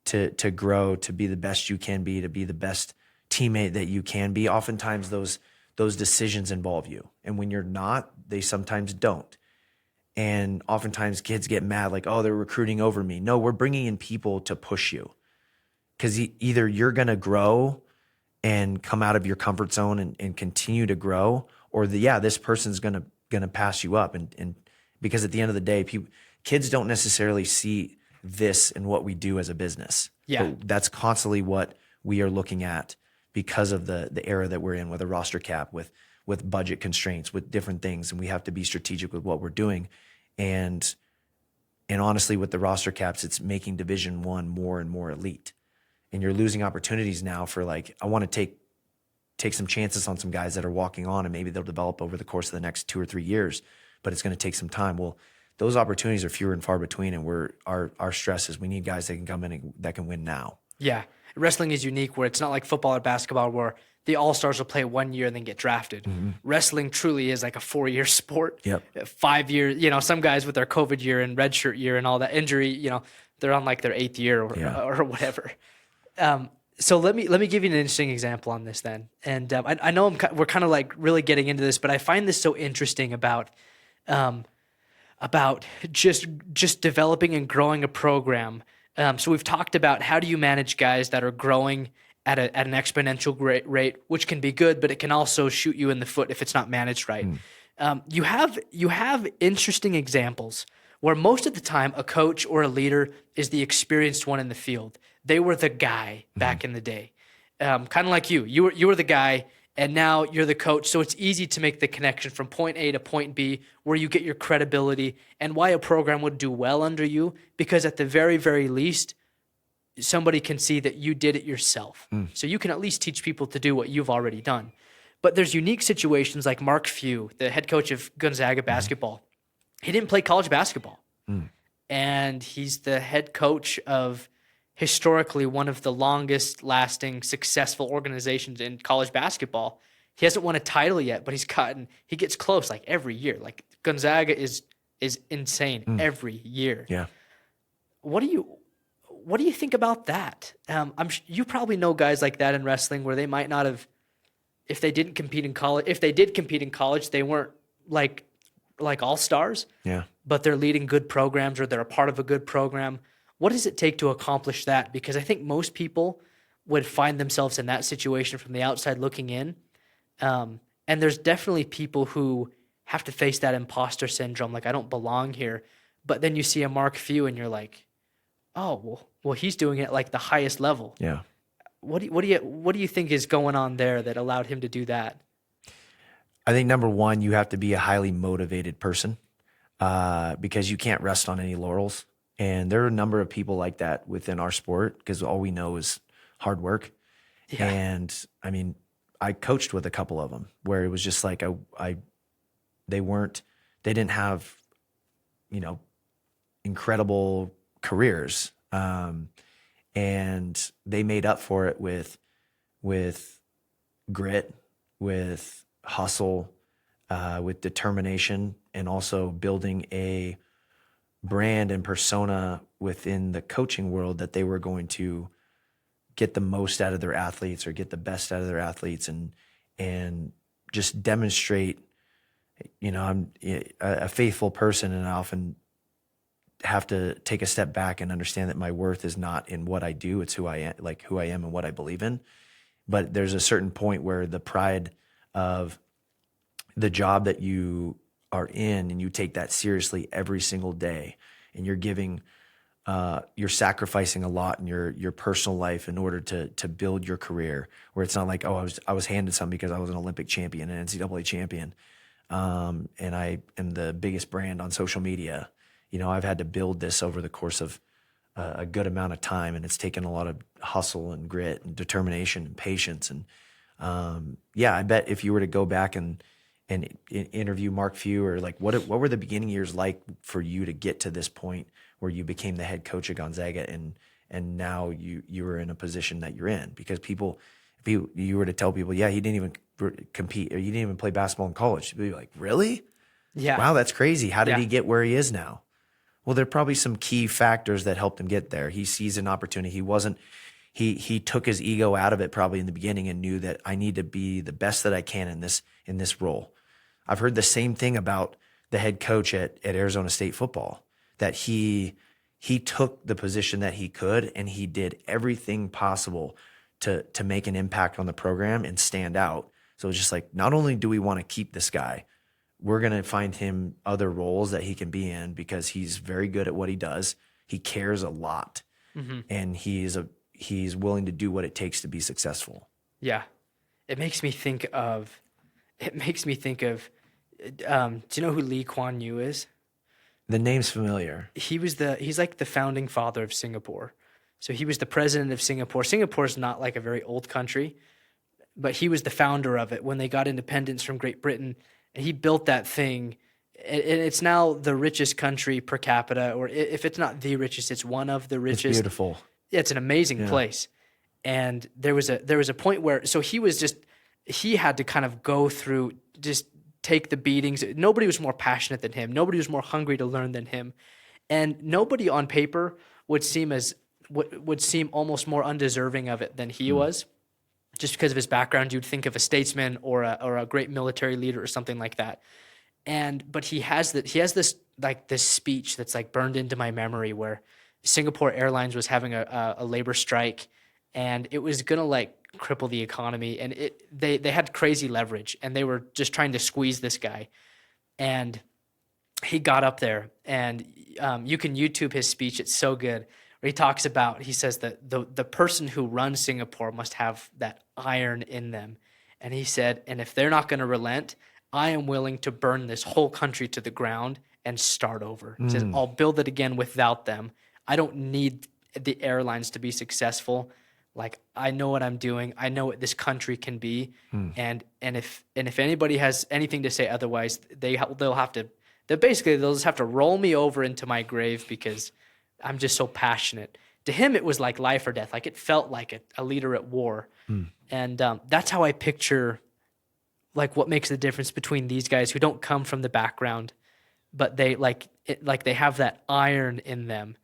to grow, to be the best you can be, to be the best teammate that you can be, oftentimes those decisions involve you. And when you're not, they sometimes don't. And oftentimes kids get mad, like, oh, they're recruiting over me. No, we're bringing in people to push you. Because either you're going to grow and come out of your comfort zone and continue to grow, or this person's going to pass you up. And because at the end of the day, kids don't necessarily see this in what we do as a business. Yeah. But that's constantly what we are looking at because of the era that we're in, with a roster cap, with budget constraints, with different things. And we have to be strategic with what we're doing. And honestly, with the roster caps, it's making Division I more and more elite. And you're losing opportunities now for, like, I want to take some chances on some guys that are walking on, and maybe they'll develop over the course of the next 2 or 3 years, but it's going to take some time. Well, those opportunities are fewer and far between, and our stress is we need guys that can come in and that can win now. Yeah. Wrestling is unique, where it's not like football or basketball where the all-stars will play 1 year and then get drafted. Mm-hmm. Wrestling truly is like a 4-year sport. Yep. 5 years, some guys with their COVID year and redshirt year and all that injury, they're on like their 8th year or whatever. So let me give you an interesting example on this then. And I know we're kind of like really getting into this, but I find this so interesting about just developing and growing a program. So we've talked about how do you manage guys that are growing at an exponential rate, which can be good, but it can also shoot you in the foot if it's not managed right. You have interesting examples where most of the time a coach or a leader is the experienced one in the field. They were the guy back in the day. Kind of like you. You were the guy, and now you're the coach. So it's easy to make the connection from point A to point B, where you get your credibility and why a program would do well under you, because at the very, very least, somebody can see that you did it yourself. So you can at least teach people to do what you've already done. But there's unique situations like Mark Few, the head coach of Gonzaga basketball. He didn't play college basketball. And he's the head coach of historically one of the longest lasting successful organizations in college basketball. He hasn't won a title yet, but he gets close like every year. Like Gonzaga is insane every year. Yeah. What do you think about that? You probably know guys like that in wrestling where they might not have, if they did compete in college, they weren't like all-stars. Yeah. But they're leading good programs, or they're a part of a good program. What does it take to accomplish that? Because I think most people would find themselves in that situation from the outside looking in. And there's definitely people who have to face that imposter syndrome, like I don't belong here. But then you see a Mark Few and you're like, oh, well, he's doing it at like the highest level. Yeah. What do you think is going on there that allowed him to do that? I think number one, you have to be a highly motivated person because you can't rest on any laurels. And there are a number of people like that within our sport because all we know is hard work. Yeah. And I mean, I coached with a couple of them where it was just like they didn't have, incredible careers. And they made up for it with grit, with hustle, with determination, and also building a brand and persona within the coaching world that they were going to get the most out of their athletes or get the best out of their athletes and just demonstrate, I'm a faithful person, and I often have to take a step back and understand that my worth is not in what I do. It's who I am and what I believe in. But there's a certain point where the pride of the job that you are in, and you take that seriously every single day, and you're giving, you're sacrificing a lot in your personal life in order to build your career, where it's not like, oh, I was handed something because I was an Olympic champion, an NCAA champion. And I am the biggest brand on social media. I've had to build this over the course of a good amount of time, and it's taken a lot of hustle and grit and determination and patience. And I bet if you were to go back and interview Mark Few, or like what were the beginning years like for you to get to this point where you became the head coach of Gonzaga, and now you were in a position that you're in? Because if you were to tell people, yeah, he didn't even compete, or he didn't even play basketball in college, they'd be like, really? Yeah. Wow, that's crazy. How did Yeah. he get where he is now? Well, there are probably some key factors that helped him get there. He sees an opportunity. He took his ego out of it probably in the beginning and knew that I need to be the best that I can in this role. I've heard the same thing about the head coach at Arizona State football, that he took the position that he could, and he did everything possible to make an impact on the program and stand out. So it's just like, not only do we want to keep this guy, we're going to find him other roles that he can be in, because he's very good at what he does. He cares a lot, and he's willing to do what it takes to be successful. Yeah. It makes me think of, do you know who Lee Kuan Yew is? The name's familiar. He's like the founding father of Singapore. So he was the president of Singapore. Singapore's not like a very old country, but he was the founder of it when they got independence from Great Britain. And he built that thing. And it's now the richest country per capita, or if it's not the richest, it's one of the richest. It's beautiful. Yeah, it's an amazing place. And there was a point where, so he had to kind of go through, just take the beatings. Nobody was more passionate than him. Nobody was more hungry to learn than him. And nobody on paper would seem almost more undeserving of it than he was. Just because of his background, you'd think of a statesman or a great military leader or something like that. But he has this speech that's like burned into my memory, where Singapore Airlines was having a labor strike, and it was gonna like cripple the economy, and they had crazy leverage, and they were just trying to squeeze this guy. And he got up there, and you can YouTube his speech. It's so good. Where he says that the person who runs Singapore must have that iron in them. And he said, and if they're not going to relent, I am willing to burn this whole country to the ground and start over. He says, I'll build it again without them. I don't need the airlines to be successful. Like, I know what I'm doing. I know what this country can be. And if anybody has anything to say otherwise, they'll just have to roll me over into my grave, because I'm just so passionate. To him, it was like life or death. Like, it felt like a leader at war. And that's how I picture like what makes the difference between these guys who don't come from the background, but they they have that iron in them.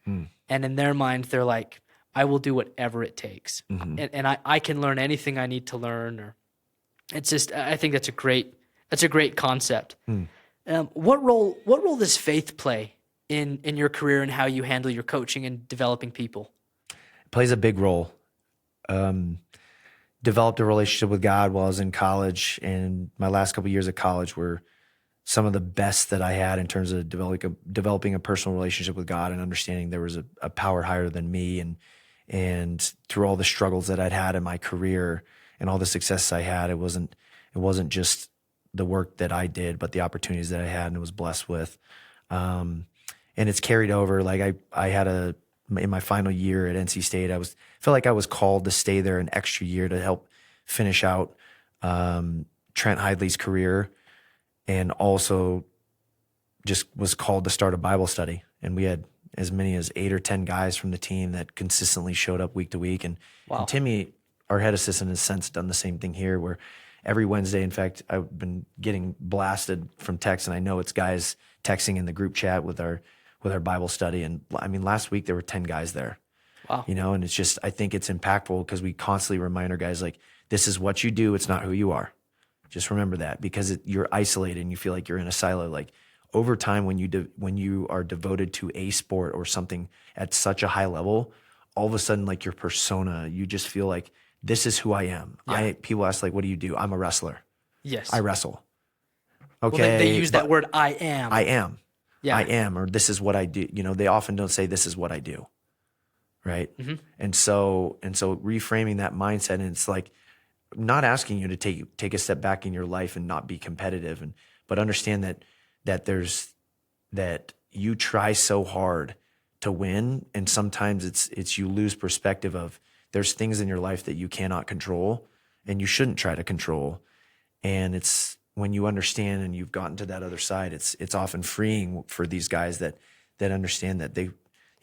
And in their mind, they're like, I will do whatever it takes. And I can learn anything I need to learn. Or it's just, I think that's a great concept. What role does faith play in your career and how you handle your coaching and developing people? It plays a big role. Developed a relationship with God while I was in college, and my last couple of years of college were some of the best that I had in terms of developing a personal relationship with God and understanding there was a power higher than me. And through all the struggles that I'd had in my career and all the success I had, it wasn't just the work that I did, but the opportunities that I had and was blessed with. And it's carried over. Like I had in my final year at NC State, felt like I was called to stay there an extra year to help finish out Trent Hidley's career, and also just was called to start a Bible study. And we had as many as 8 or 10 guys from the team that consistently showed up week to week. And Timmy, our head assistant, has since done the same thing here, where every Wednesday, in fact, I've been getting blasted from texts, and I know it's guys texting in the group chat with our Bible study. And I mean, last week there were 10 guys there. Wow. And it's just, I think it's impactful because we constantly remind our guys, like, this is what you do. It's not who you are. Just remember that, because you're isolated and you feel like you're in a silo. Like, over time, when you are devoted to a sport or something at such a high level, all of a sudden, like, your persona, you just feel like, this is who I am. Yeah. People ask, like, what do you do? I'm a wrestler. Yes. I wrestle. Okay. Well, they use that word, I am. I am. Yeah. I am, or this is what I do. They often don't say this is what I do. Right. Mm-hmm. And so reframing that mindset, and it's like, not asking you to take a step back in your life and not be competitive, but understand that you try so hard to win, and sometimes it's you lose perspective of there's things in your life that you cannot control and you shouldn't try to control. And it's when you understand and you've gotten to that other side, it's often freeing for these guys that understand that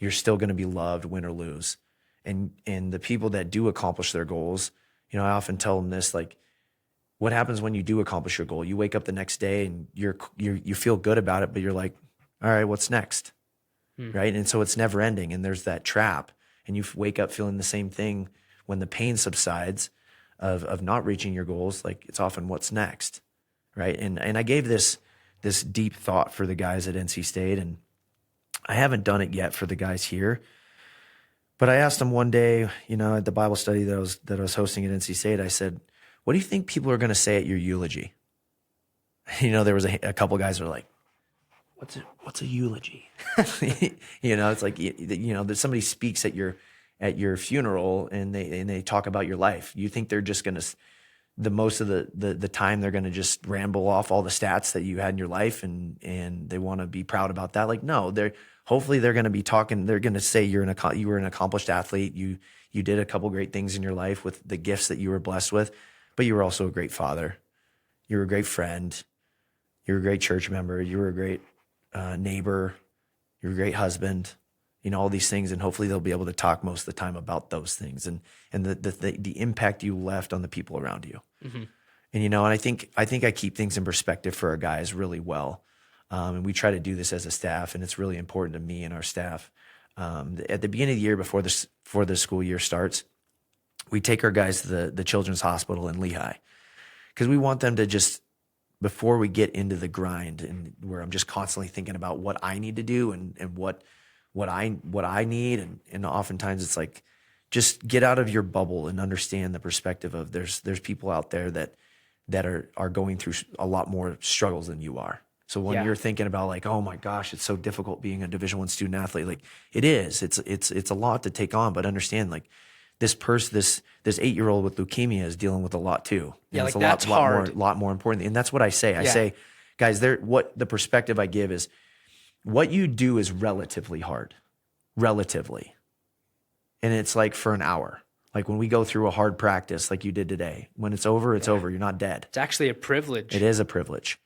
you're still going to be loved, win or lose. And the people that do accomplish their goals, I often tell them this, like, what happens when you do accomplish your goal? You wake up the next day and you feel good about it, but you're like, all right, what's next? Right? And so it's never ending. And there's that trap, and you wake up feeling the same thing when the pain subsides of not reaching your goals. Like, it's often what's next. Right. And I gave this deep thought for the guys at NC State, and I haven't done it yet for the guys here. But I asked them one day, at the Bible study that I was hosting at NC State, I said, what do you think people are going to say at your eulogy? There was a couple guys who were like, what's a eulogy? It's like, that somebody speaks at your funeral and they talk about your life. You think they're just going to, the most of the time, they're going to just ramble off all the stats that you had in your life, and they want to be proud about that. Like, no, hopefully they're going to be talking. They're going to say you were an accomplished athlete. You did a couple great things in your life with the gifts that you were blessed with, but you were also a great father. You were a great friend. You were a great church member. You were a great neighbor. You were a great husband. All these things, and hopefully they'll be able to talk most of the time about those things and the impact you left on the people around you. Mm-hmm. And I think I keep things in perspective for our guys really well. And we try to do this as a staff, and it's really important to me and our staff. At the beginning of the year, before the school year starts, we take our guys to the Children's Hospital in Lehigh, because we want them to just, before we get into the grind, and where I'm just constantly thinking about what I need to do and what I need, and oftentimes it's like, just get out of your bubble and understand the perspective of there's people out there that are going through a lot more struggles than you are. So when you're thinking about, like, oh my gosh, it's so difficult being a Division I student athlete, like, it is. It's a lot to take on, but understand, like, this 8-year-old with leukemia is dealing with a lot too. And Yeah, it's like, that's hard. A lot more important. And that's what I say. I say, guys, what the perspective I give is, what you do is relatively hard. Relatively. And it's like for an hour. Like when we go through a hard practice like you did today, when it's over, it's over. You're not dead. It's actually a privilege. It is a privilege.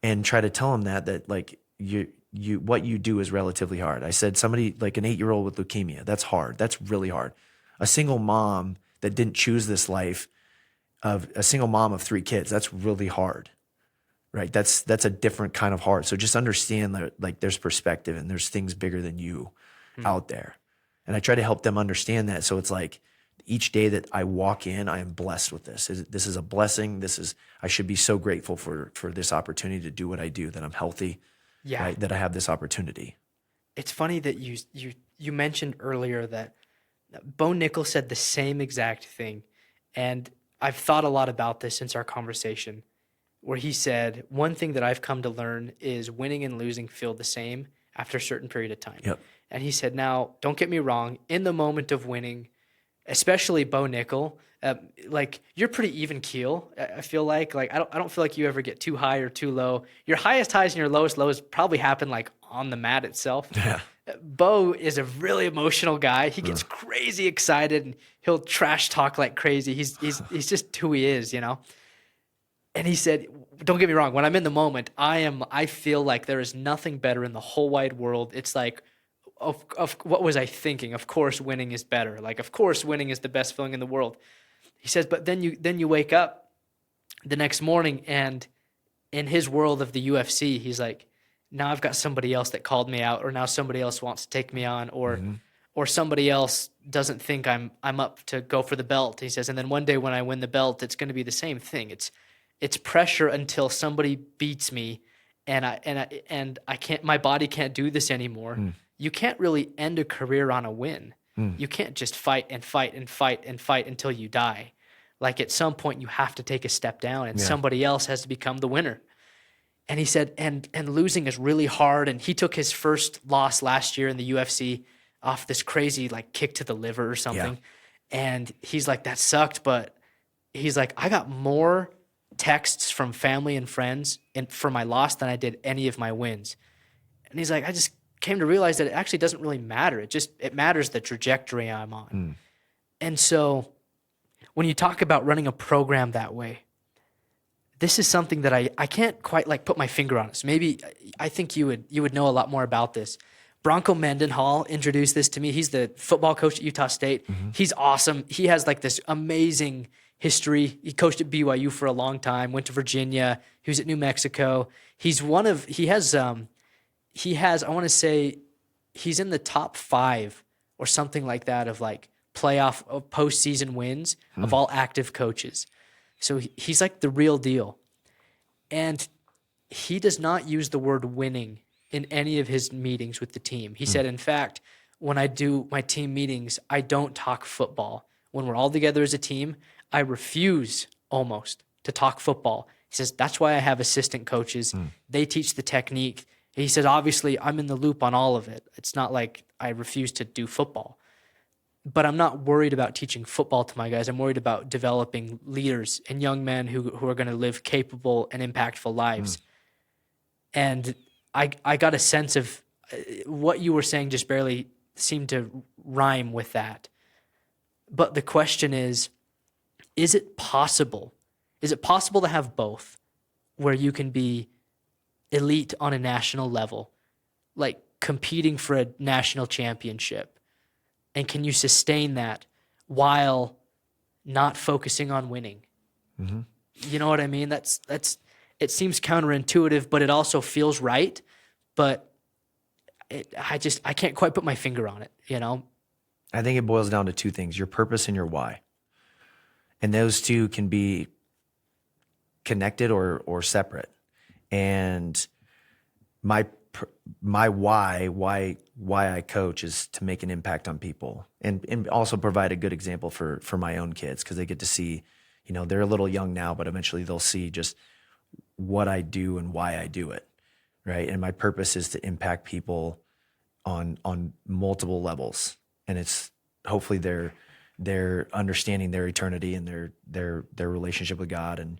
And try to tell them that like what you do is relatively hard. I said, somebody like an 8-year-old with leukemia, that's hard. That's really hard. A single mom that didn't choose this life, of a single mom of 3 kids, that's really hard. Right? That's a different kind of hard. So just understand that, like, there's perspective and there's things bigger than you out there. And I try to help them understand that. So it's like, each day that I walk in, I am blessed with this. This is a blessing. I should be so grateful for this opportunity to do what I do, that I'm healthy, right? That I have this opportunity. It's funny that you mentioned earlier that Bo Nichols said the same exact thing. And I've thought a lot about this since our conversation. where he said, one thing that I've come to learn is winning and losing feel the same after a certain period of time. Yep. And he said, now, don't get me wrong, in the moment of winning, especially Bo Nickel, like you're pretty even keel. I feel like I don't feel like you ever get too high or too low. Your highest highs and your lowest lows probably happen like on the mat itself. Yeah. Bo is a really emotional guy. He gets crazy excited and he'll trash talk like crazy. He's just who he is, you know? And he said, don't get me wrong, when I'm in the moment, I feel like there is nothing better in the whole wide world. It's like, of what was I thinking? Of course winning is better. Like, of course winning is the best feeling in the world. He says, but then you wake up the next morning and in his world of the UFC, he's like, now I've got somebody else that called me out, or now somebody else wants to take me on, or somebody else doesn't think I'm up to go for the belt. He says, and then one day when I win the belt, it's going to be the same thing. It's pressure until somebody beats me, and I can't. My body can't do this anymore. You can't really end a career on a win. You can't just fight and fight and fight and fight until you die. Like at some point, you have to take a step down, and somebody else has to become the winner. And he said, and losing is really hard. And he took his first loss last year in the UFC off this crazy like kick to the liver or something. Yeah. And he's like, that sucked. But he's like, I got more texts from family and friends for my loss than I did any of my wins. And he's like, I just came to realize that it actually doesn't really matter. It matters the trajectory I'm on. And so when you talk about running a program that way, this is something that I can't quite like put my finger on it. So maybe I think you would know a lot more about this. Bronco Mendenhall introduced this to me. He's the football coach at Utah State. He's awesome. He has like this amazing history. He coached at BYU for a long time, went to Virginia. He was at New Mexico. He has, I want to say he's in the top 5 or something like that of like playoff postseason wins of all active coaches. So he's like the real deal. And he does not use the word winning in any of his meetings with the team. He said, in fact, when I do my team meetings, I don't talk football. When we're all together as a team, I refuse almost to talk football. He says, that's why I have assistant coaches. They teach the technique. He said, obviously, I'm in the loop on all of it. It's not like I refuse to do football. But I'm not worried about teaching football to my guys. I'm worried about developing leaders and young men who are going to live capable and impactful lives. And I got a sense of what you were saying just barely seemed to rhyme with that. But the question is it possible? Is it possible to have both, where you can be elite on a national level, like competing for a national championship? And can you sustain that while not focusing on winning? You know what I mean? It seems counterintuitive, but it also feels right. But I can't quite put my finger on it, you know? I think it boils down to 2 things, your purpose and your why. And those 2 can be connected or separate. And my why I coach is to make an impact on people and also provide a good example for my own kids, because they get to see, you know, they're a little young now, but eventually they'll see just what I do and why I do it, right? And my purpose is to impact people on multiple levels, and it's hopefully they're understanding their eternity and their relationship with God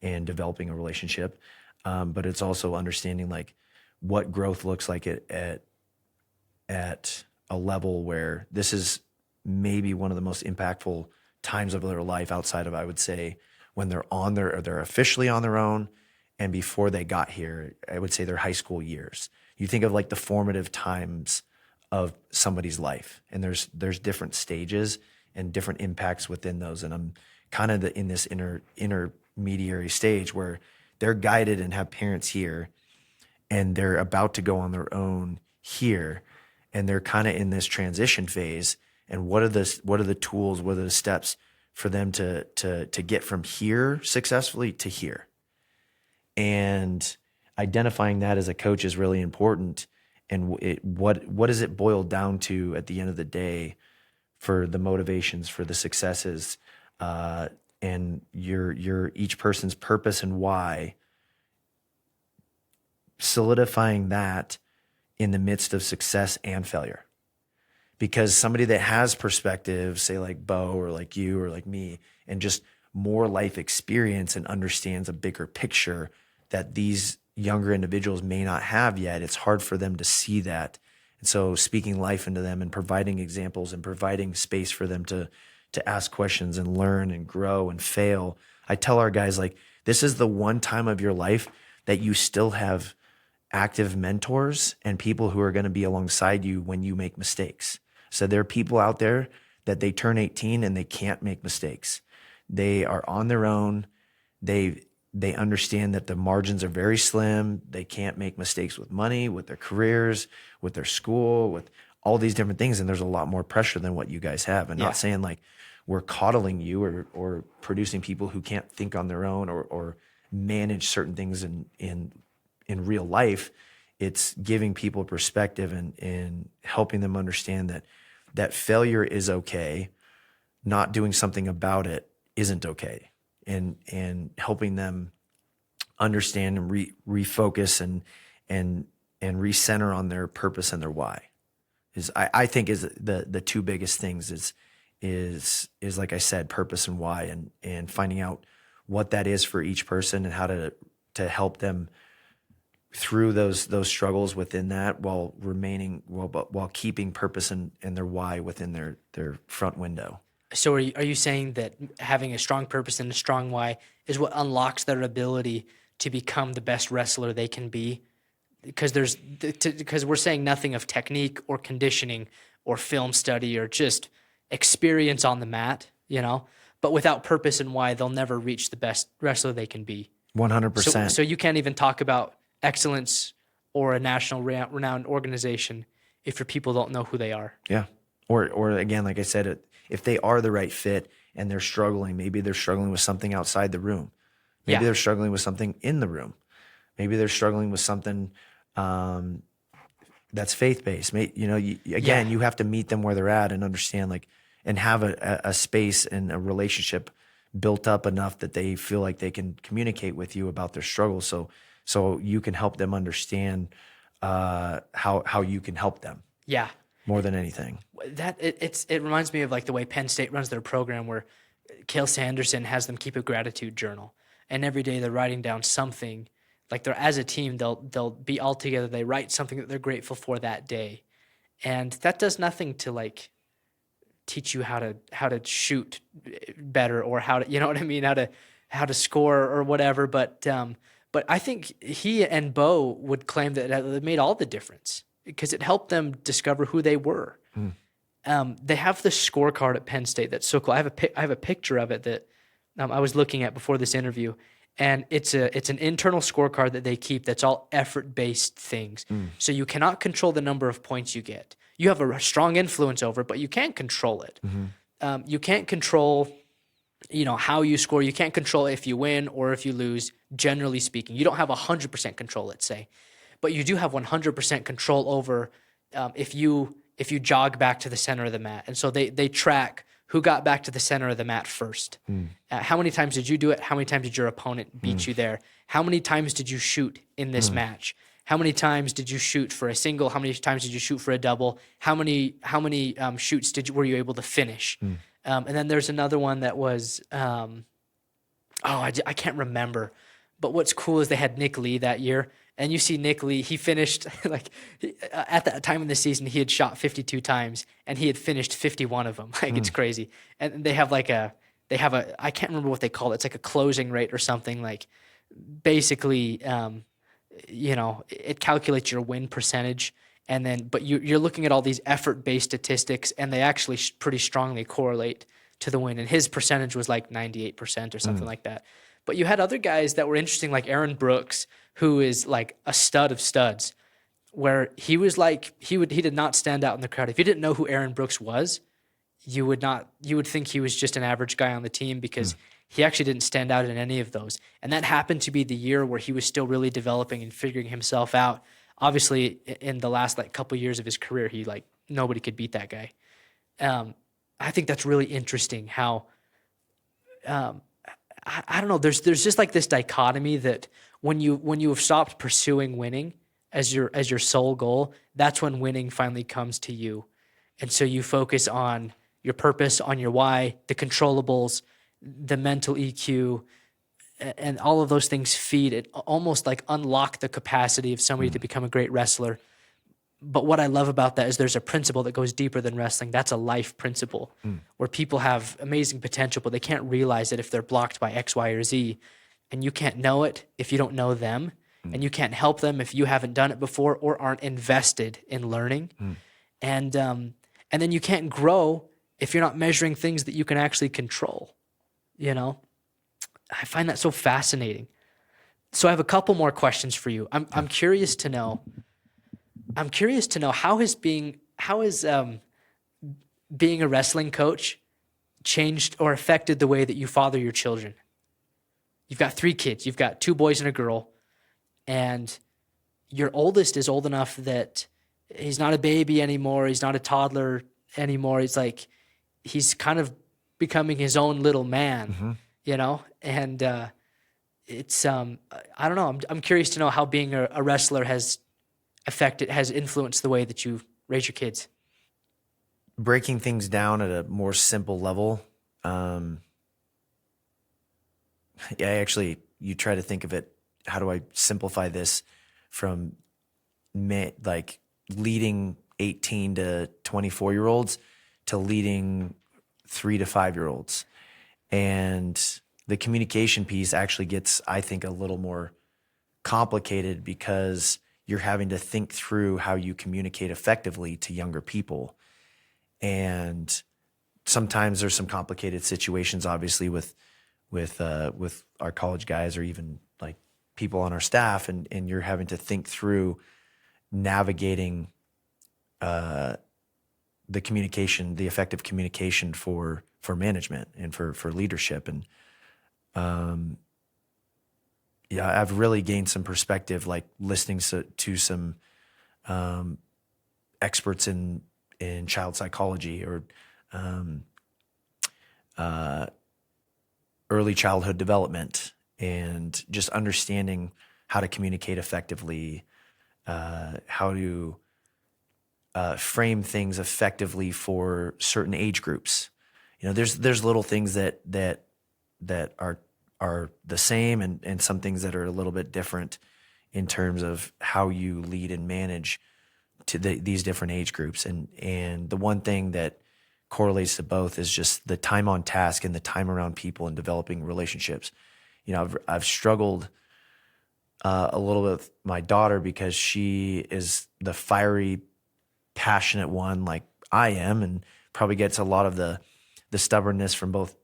and developing a relationship, but it's also understanding like what growth looks like at a level where this is maybe one of the most impactful times of their life outside of, I would say, when they're officially on their own, and before they got here, I would say their high school years. You think of like the formative times of somebody's life, and there's different stages and different impacts within those. And I'm kind of in this intermediary stage where they're guided and have parents here, and they're about to go on their own here, and they're kind of in this transition phase. And what are the tools, what are the steps for them to get from here successfully to here? And identifying that as a coach is really important. And what does it boil down to at the end of the day for the motivations, for the successes, and your each person's purpose and why solidifying that in the midst of success and failure. Because somebody that has perspective, say like Bo or like you or like me, and just more life experience and understands a bigger picture that these younger individuals may not have yet, it's hard for them to see that. And so speaking life into them and providing examples and providing space for them to ask questions and learn and grow and fail. I tell our guys, like, this is the one time of your life that you still have active mentors and people who are going to be alongside you when you make mistakes. So there are people out there that they turn 18 and they can't make mistakes. They are on their own. They understand that the margins are very slim. They can't make mistakes with money, with their careers, with their school, with all these different things. And there's a lot more pressure than what you guys have. And not saying like we're coddling you or producing people who can't think on their own or manage certain things in real life. It's giving people perspective and helping them understand that failure is okay. Not doing something about it isn't okay. And helping them understand and refocus and recenter on their purpose and their why I think is the two biggest things is like I said, purpose and why, and finding out what that is for each person and how to help them through those struggles within that while keeping purpose and their why within their front window. So are you saying that having a strong purpose and a strong why is what unlocks their ability to become the best wrestler they can be? Because we're saying nothing of technique or conditioning or film study or just experience on the mat, but without purpose and why, they'll never reach the best wrestler they can be. 100%. So you can't even talk about excellence or a national renowned organization if your people don't know who they are. Yeah. Or again, like I said, if they are the right fit and they're struggling, maybe they're struggling with something outside the room. Maybe they're struggling with something in the room. Maybe they're struggling with something that's faith-based. You have to meet them where they're at and understand, like, and have a space and a relationship built up enough that they feel like they can communicate with you about their struggles. So you can help them understand how you can help them. Yeah. More than anything. It reminds me of like the way Penn State runs their program, where Cale Sanderson has them keep a gratitude journal, and every day they're writing down something. Like they're as a team, they'll be all together. They write something that they're grateful for that day, and that does nothing to like teach you how to shoot better or how to, you know what I mean, how to score or whatever. But I think he and Bo would claim that it made all the difference, because it helped them discover who they were. They have this scorecard at Penn State that's so cool. I have a picture of it that I was looking at before this interview, and it's an internal scorecard that they keep that's all effort-based things. So you cannot control the number of points you get. You have a strong influence over it, but you can't control it. You can't control, how you score. You can't control if you win or if you lose, generally speaking. You don't have 100% control, let's say. But you do have 100% control over if you jog back to the center of the mat. And so they track who got back to the center of the mat first. How many times did you do it? How many times did your opponent beat you there? How many times did you shoot in this match? How many times did you shoot for a single? How many times did you shoot for a double? How many shoots were you able to finish? And then there's another one that was I can't remember. But what's cool is they had Nick Lee that year. And you see Nick Lee, he finished, at that time in the season, he had shot 52 times, and he had finished 51 of them. It's crazy. And they have I can't remember what they call it. It's like a closing rate or something. Like, basically, it calculates your win percentage. And then, but you're looking at all these effort-based statistics, and they actually pretty strongly correlate to the win. And his percentage was like 98% or something like that. But you had other guys that were interesting, like Aaron Brooks, who is like a stud of studs, where he was like, he did not stand out in the crowd. If you didn't know who Aaron Brooks was, you would think he was just an average guy on the team, because he actually didn't stand out in any of those. And that happened to be the year where he was still really developing and figuring himself out. Obviously, in the last couple years of his career, nobody could beat that guy. I think that's really interesting how, I don't know, there's just like this dichotomy that when you have stopped pursuing winning as your sole goal, that's when winning finally comes to you. And so you focus on your purpose, on your why, the controllables, the mental EQ, and all of those things feed it, almost like unlock the capacity of somebody to become a great wrestler. But what I love about that is there's a principle that goes deeper than wrestling. That's a life principle where people have amazing potential, but they can't realize it if they're blocked by X, Y, or Z. And you can't know it if you don't know them. And you can't help them if you haven't done it before or aren't invested in learning. And then you can't grow if you're not measuring things that you can actually control. You know, I find that so fascinating. So I have a couple more questions for you. I'm curious to know. How has being a wrestling coach changed or affected the way that you father your children? You've got 3 kids. You've got 2 boys and a girl. And your oldest is old enough that he's not a baby anymore. He's not a toddler anymore. He's kind of becoming his own little man, you know? And it's, I don't know. I'm curious to know how being a wrestler has influenced the way that you raise your kids. Breaking things down at a more simple level. You try to think of it, how do I simplify this from like leading 18 to 24-year-olds to leading 3 to 5-year-olds. And the communication piece actually gets, I think, a little more complicated because you're having to think through how you communicate effectively to younger people. And sometimes there's some complicated situations, obviously, with our college guys or even like people on our staff, and you're having to think through navigating the communication, the effective communication for management and for leadership. And I've really gained some perspective, like listening to some experts in child psychology or early childhood development, and just understanding how to communicate effectively, how to frame things effectively for certain age groups. You know, there's little things that are the same, and some things that are a little bit different in terms of how you lead and manage to these different age groups. And the one thing that correlates to both is just the time on task and the time around people and developing relationships. You know, I've struggled a little bit with my daughter because she is the fiery, passionate one like I am, and probably gets a lot of the stubbornness from both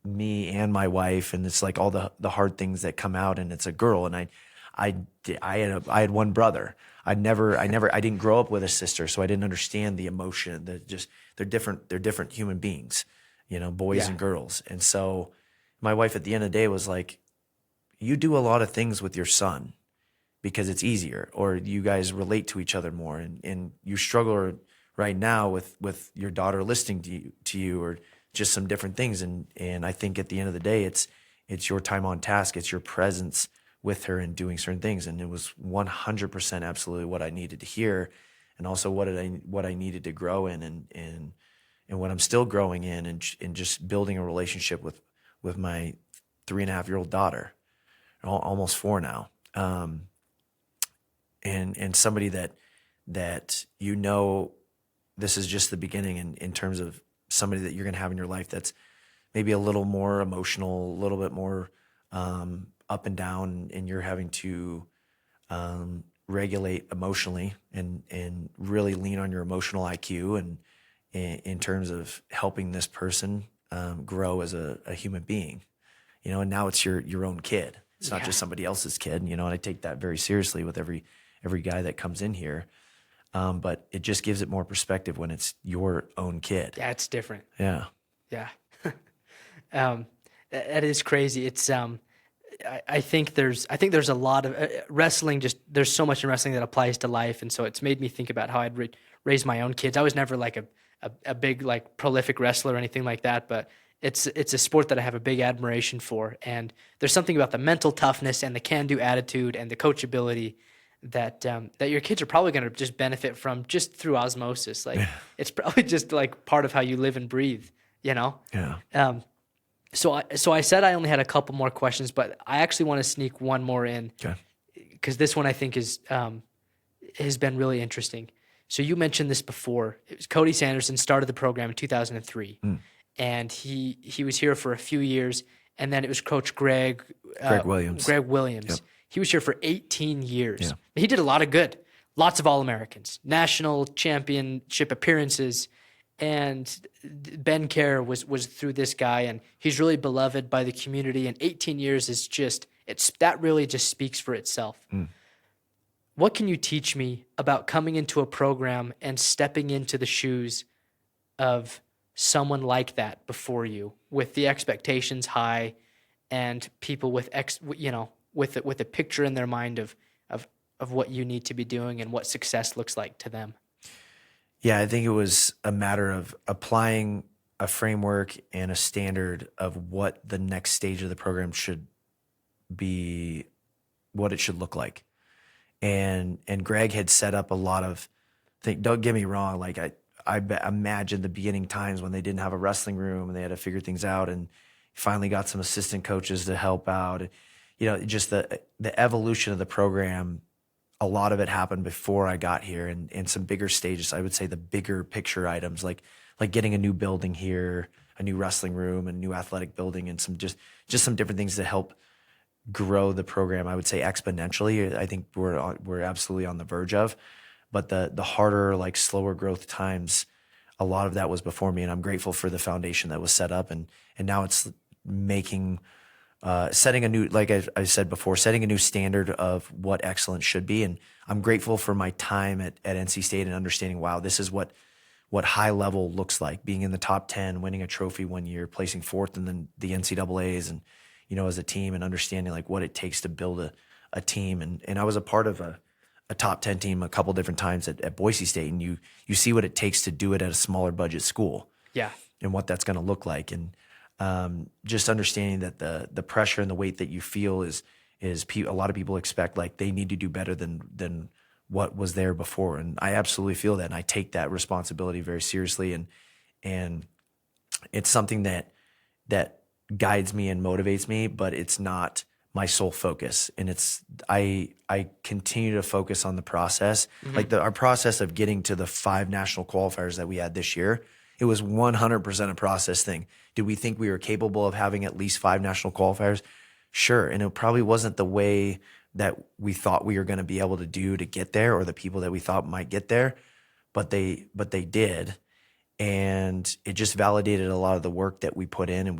me and my wife, and it's like all the hard things that come out, and it's a girl. And I had one brother. I didn't grow up with a sister, so I didn't understand the emotion. They're different human beings, you know, boys and girls. And so my wife at the end of the day was like, you do a lot of things with your son because it's easier, or you guys relate to each other more, and you struggle right now with your daughter listening to you or just some different things. And I think at the end of the day, it's your time on task. It's your presence with her and doing certain things. And it was 100% absolutely what I needed to hear. And also what I needed to grow in, and what I'm still growing in, and just building a relationship with my 3.5-year-old daughter, almost 4 now. And somebody that, you know, this is just the beginning in terms of somebody that you're going to have in your life that's maybe a little more emotional, a little bit more up and down, and you're having to regulate emotionally and really lean on your emotional IQ and in terms of helping this person grow as a human being, you know. And now it's your own kid. It's not just somebody else's kid, you know. And I take that very seriously with every guy that comes in here. But it just gives it more perspective when it's your own kid. Yeah, it's different. Yeah. Yeah. That is crazy. It's I think there's a lot of wrestling. Just there's so much in wrestling that applies to life, and so it's made me think about how I'd raise my own kids. I was never like a big like prolific wrestler or anything like that, but it's a sport that I have a big admiration for, and there's something about the mental toughness and the can-do attitude and the coachability that that your kids are probably going to just benefit from just through osmosis. Like it's probably just like part of how you live and breathe, you know? Yeah. So I said I only had a couple more questions, but I actually want to sneak one more in. Okay. Because this one I think is has been really interesting. So you mentioned this before. It was Cody Sanderson started the program in 2003, and he was here for a few years, and then it was Coach Greg Williams. Greg Williams. Yep. He was here for 18 years. Yeah. He did a lot of good, lots of All-Americans, national championship appearances, and Ben Kerr was through this guy, and he's really beloved by the community. And 18 years is just that really just speaks for itself. What can you teach me about coming into a program and stepping into the shoes of someone like that before you, with the expectations high and people with with a picture in their mind of what you need to be doing and what success looks like to them? Yeah, I think it was a matter of applying a framework and a standard of what the next stage of the program should be, what it should look like. And Greg had set up a lot of things. Don't get me wrong. Like I imagine the beginning times when they didn't have a wrestling room and they had to figure things out, and finally got some assistant coaches to help out. You know, just the evolution of the program, a lot of it happened before I got here, and some bigger stages. I would say the bigger picture items, like getting a new building here, a new wrestling room, a new athletic building, and some just some different things to help grow the program, I would say exponentially. I think we're absolutely on the verge of, but the harder, like slower growth times, a lot of that was before me, and I'm grateful for the foundation that was set up, and now it's making, setting a new, like I said before, setting a new standard of what excellence should be. And I'm grateful for my time at NC State and understanding, wow, this is what high level looks like, being in the top 10, winning a trophy one year, placing fourth in the NCAAs, and as a team, and understanding like what it takes to build a team. And I was a part of a top 10 team a couple different times at Boise State, and you see what it takes to do it at a smaller budget school. Yeah. And what that's going to look like. And just understanding that the pressure and the weight that you feel is a lot of people expect, like they need to do better than what was there before. And I absolutely feel that. And I take that responsibility very seriously. And it's something that guides me and motivates me, but it's not my sole focus. And I continue to focus on the process. Like our process of getting to the 5 national qualifiers that we had this year, it was 100% a process thing. Did we think we were capable of having at least 5 national qualifiers? Sure. And it probably wasn't the way that we thought we were going to be able to do to get there, or the people that we thought might get there, but they did. And it just validated a lot of the work that we put in, and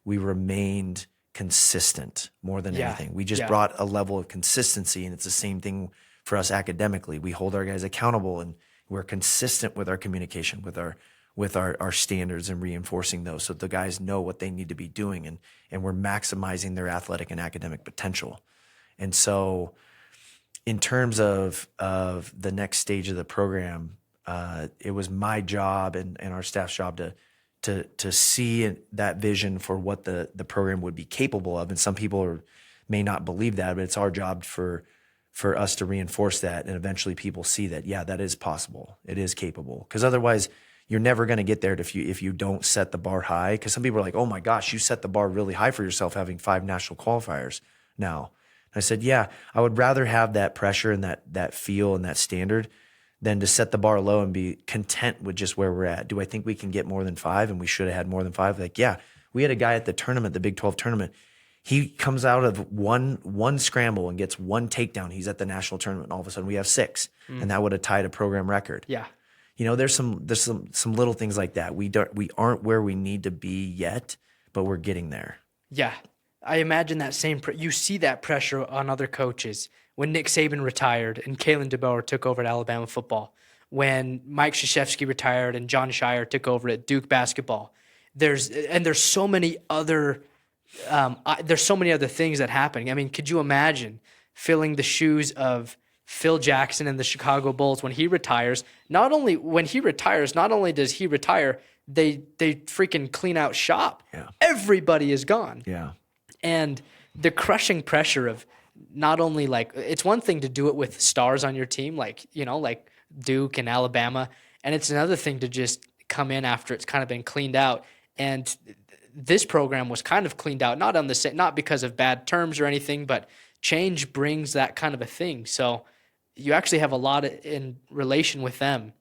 we remained consistent more than anything. We just brought a level of consistency, and it's the same thing for us academically. We hold our guys accountable, and we're consistent with our communication, with our standards, and reinforcing those so the guys know what they need to be doing, and we're maximizing their athletic and academic potential. And so in terms of the next stage of the program, it was my job and our staff's job to see that vision for what the program would be capable of. And some people may not believe that, but it's our job for us to reinforce that, and eventually people see that, yeah, that is possible. It is capable. Because otherwise you're never going to get there if you don't set the bar high. Because some people are like, oh my gosh, you set the bar really high for yourself having 5 national qualifiers now. And I said, yeah, I would rather have that pressure and that feel and that standard than to set the bar low and be content with just where we're at. Do I think we can get more than 5? And we should have had more than 5. Like, yeah, we had a guy at the tournament, the Big 12 tournament. He comes out of one scramble and gets 1 takedown. He's at the national tournament. And all of a sudden we have 6, and that would have tied a program record. Yeah. There's some little things like that. We aren't where we need to be yet, but we're getting there. Yeah. I imagine that you see that pressure on other coaches. When Nick Saban retired and Kalen DeBoer took over at Alabama football, when Mike Krzyzewski retired and John Shire took over at Duke basketball, there's so many other things that happen. I mean, could you imagine filling the shoes of Phil Jackson and the Chicago Bulls, when he retires, not only does he retire, they freaking clean out shop. Yeah. Everybody is gone. Yeah. And the crushing pressure of not only like, it's one thing to do it with stars on your team, like, you know, like Duke and Alabama. And it's another thing to just come in after it's kind of been cleaned out. And this program was kind of cleaned out, not because of bad terms or anything, but change brings that kind of a thing. So you actually have a lot in relation with them.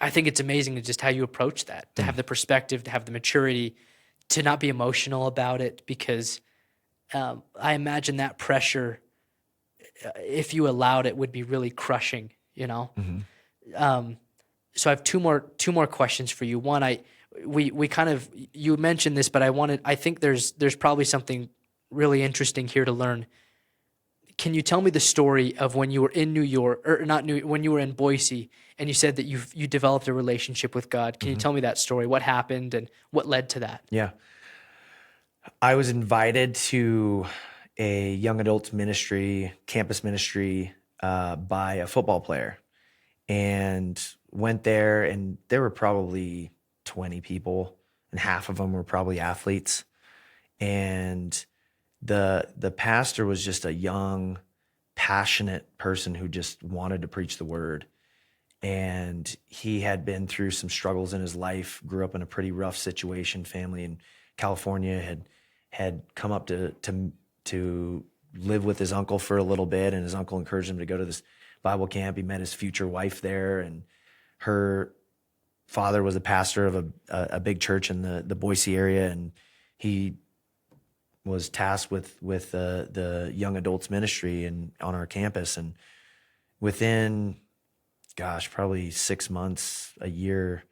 I think it's amazing just how you approach that, to have the perspective, to have the maturity, to not be emotional about it, because I imagine that pressure, if you allowed it, would be really crushing, you know? So I have two more questions for you. One, we kind of, you mentioned this, but I think there's probably something really interesting here to learn. Can you tell me the story of when you were in when you were in Boise, and you said that you developed a relationship with God? Can you tell me that story? What happened and what led to that? Yeah. I was invited to a young adults ministry, campus ministry, by a football player, and went there, and there were probably 20 people, and half of them were probably athletes. And the pastor was just a young, passionate person who just wanted to preach the word. And he had been through some struggles in his life, grew up in a pretty rough situation, family in California, had come up to live with his uncle for a little bit, and his uncle encouraged him to go to this Bible camp. He met his future wife there, and her father was a pastor of a big church in the Boise area, and he was tasked with the young adults ministry and on our campus. And within, probably 6 months, a year,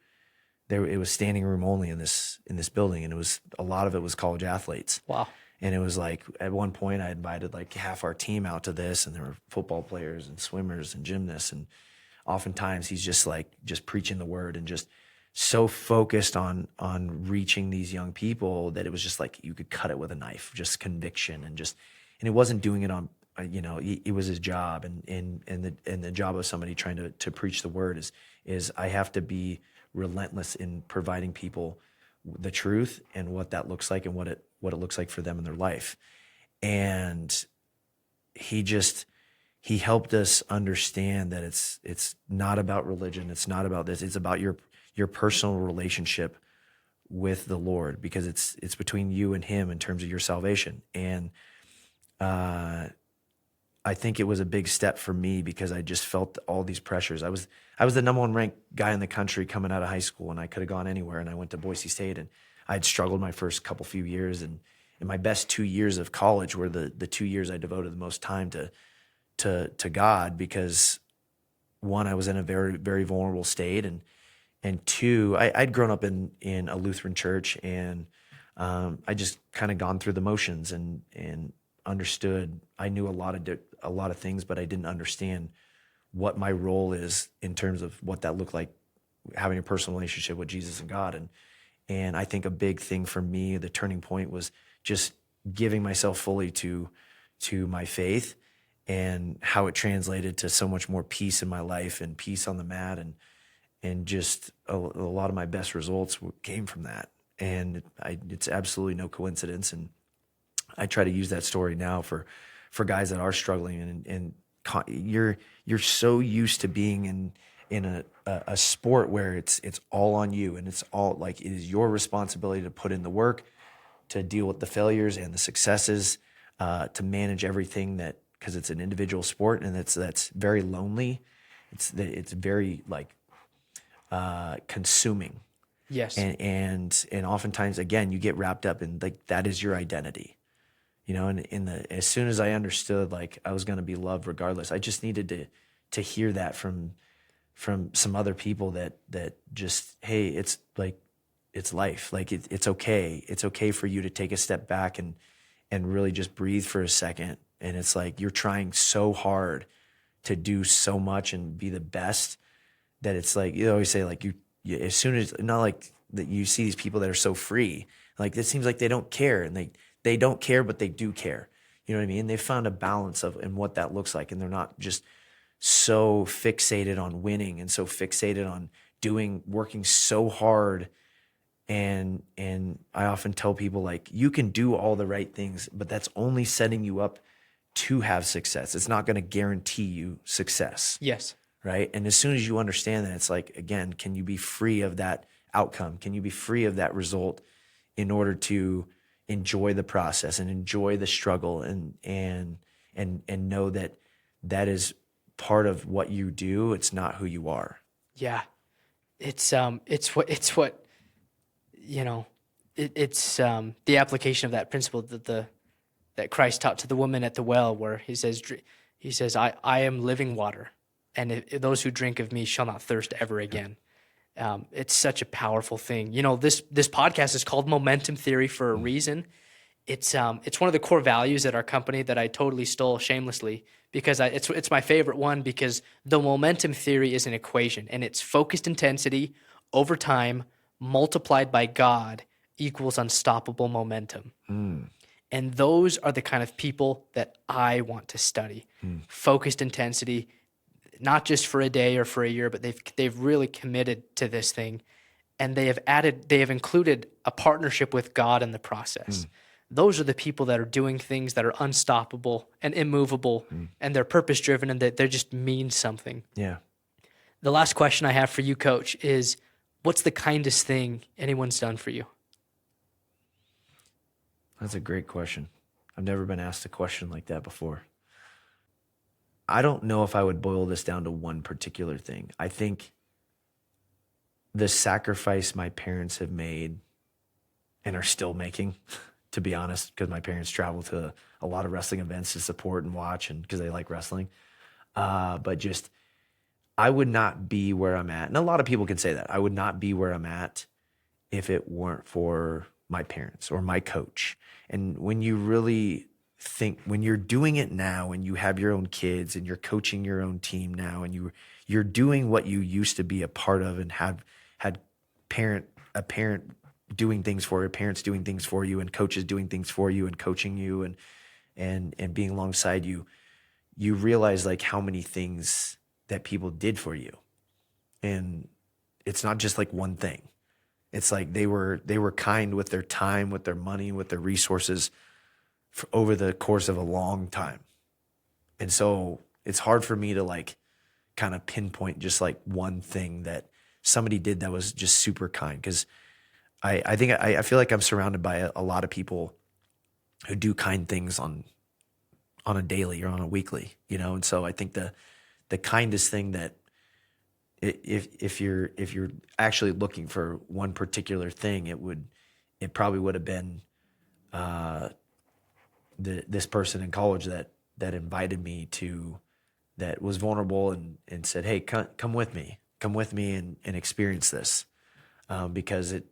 it was standing room only in this building, and a lot of it was college athletes. Wow. And it was like, at one point I invited like half our team out to this, and there were football players and swimmers and gymnasts, and oftentimes he's just preaching the word and just so focused on reaching these young people that it was just like you could cut it with a knife, just conviction, and he wasn't doing it on, it was his job, and the job of somebody trying to preach the word is I have to be relentless in providing people the truth and what that looks like and what it looks like for them in their life. And he helped us understand that it's not about religion. It's not about this. It's about your personal relationship with the Lord, because it's between you and him in terms of your salvation. And I think it was a big step for me, because I just felt all these pressures. I was the number one ranked guy in the country coming out of high school, and I could have gone anywhere. And I went to Boise State, and I had struggled my first few years. And in my best 2 years of college were the 2 years I devoted the most time to God, because one, I was in a very, very vulnerable state, and two, I'd grown up in a Lutheran church, and I just kind of gone through the motions and understood. I knew a lot of things, but I didn't understand what my role is in terms of what that looked like, having a personal relationship with Jesus and God. And I think a big thing for me, the turning point, was just giving myself fully to my faith, and how it translated to so much more peace in my life, and peace on the mat, and just a lot of my best results came from that. And it's absolutely no coincidence. And I try to use that story now for guys that are struggling, and you're so used to being in a sport where it's all on you, and it's all like, it is your responsibility to put in the work, to deal with the failures and the successes, to manage everything, that because it's an individual sport, and that's very lonely. It's very like consuming. Yes. And oftentimes, again, you get wrapped up in like, that is your identity. And as soon as I understood, like, I was going to be loved regardless, I just needed to hear that from some other people that just, hey, it's like, it's life. Like, it's okay. It's okay for you to take a step back and really just breathe for a second. And it's like, you're trying so hard to do so much and be the best, that it's like, you always say, like, you as soon as, not like that, you see these people that are so free, like, it seems like they don't care, and they don't care, but they do care. You know what I mean? They've found a balance in what that looks like, and they're not just so fixated on winning and so fixated on working so hard. And I often tell people, like, you can do all the right things, but that's only setting you up to have success. It's not going to guarantee you success. Yes. Right. And as soon as you understand that, it's like, again, can you be free of that outcome? Can you be free of that result in order to enjoy the process and enjoy the struggle and know that that is part of what you do? It's not who you are. Yeah. It's what you know, it's the application of that principle that Christ taught to the woman at the well, where he says, I am living water, and those who drink of me shall not thirst ever again. It's such a powerful thing. You know, this podcast is called Momentum Theory for a reason. It's one of the core values at our company that I totally stole shamelessly, because it's my favorite one, because the momentum theory is an equation, and it's focused intensity over time multiplied by God equals unstoppable momentum. And those are the kind of people that I want to study. Focused intensity, not just for a day or for a year, but they've really committed to this thing, and they have included a partnership with God in the process. Those are the people that are doing things that are unstoppable and immovable, and they're purpose driven, and they just mean something. Yeah. The last question I have for you, Coach, is what's the kindest thing anyone's done for you? That's a great question. I've never been asked a question like that before. I don't know if I would boil this down to one particular thing. I think the sacrifice my parents have made and are still making, to be honest, because my parents travel to a lot of wrestling events to support and watch, and because they like wrestling. But just, I would not be where I'm at. And a lot of people can say that. I would not be where I'm at if it weren't for my parents or my coach. And when you really think, when you're doing it now and you have your own kids and you're coaching your own team now, and you're doing what you used to be a part of and had a parent doing things for you, parents doing things for you, and coaches doing things for you and coaching you and being alongside you, you realize like how many things that people did for you. And it's not just like one thing. It's like they were kind with their time, with their money, with their resources for over the course of a long time. And so it's hard for me to like kind of pinpoint just like one thing that somebody did that was just super kind. Because I think I feel like I'm surrounded by a lot of people who do kind things on a daily or on a weekly, you know? And so I think the kindest thing that if you're actually looking for one particular thing, it probably would have been this person in college that invited me to, that was vulnerable and said, hey, come with me and experience this. Because it,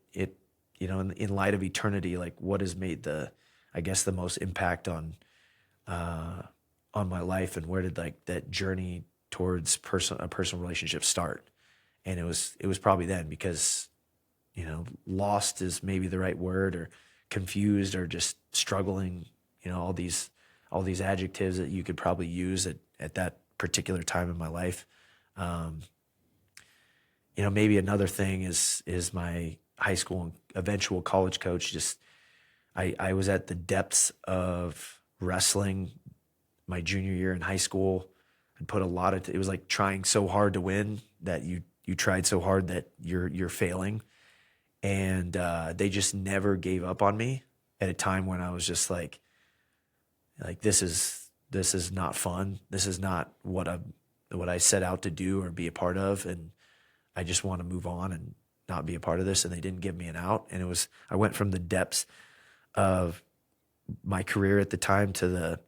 you know, in light of eternity, like what has made the most impact on my life, and where did like that journey towards a personal relationship start? And it was probably then, because, you know, lost is maybe the right word, or confused, or just struggling, you know, all these adjectives that you could probably use at that particular time in my life. You know, maybe another thing is my high school and eventual college coach. Just, I was at the depths of wrestling my junior year in high school. I put it was like trying so hard to win that you tried so hard that you're failing. And they just never gave up on me at a time when I was just like this is not fun. This is not what I set out to do or be a part of, and I just want to move on and not be a part of this. And they didn't give me an out. And I went from the depths of my career at the time to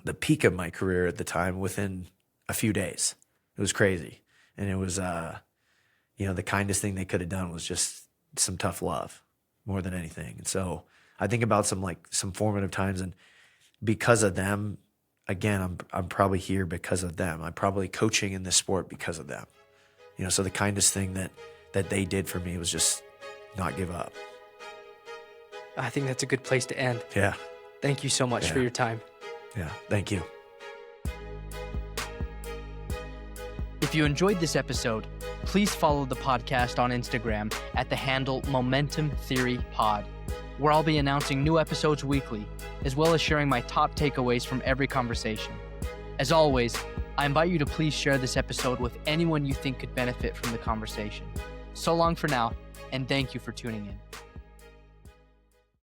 the peak of my career at the time within a few days. It was crazy. And it was, you know, the kindest thing they could have done was just some tough love more than anything. And so I think about some formative times, and because of them, again, I'm probably here because of them. I'm probably coaching in this sport because of them. You know, so the kindest thing that they did for me was just not give up. I think that's a good place to end. Yeah. Thank you so much for your time. Yeah. Thank you. If you enjoyed this episode, please follow the podcast on Instagram at the handle Momentum Theory Pod, where I'll be announcing new episodes weekly, as well as sharing my top takeaways from every conversation. As always, I invite you to please share this episode with anyone you think could benefit from the conversation. So long for now, and thank you for tuning in.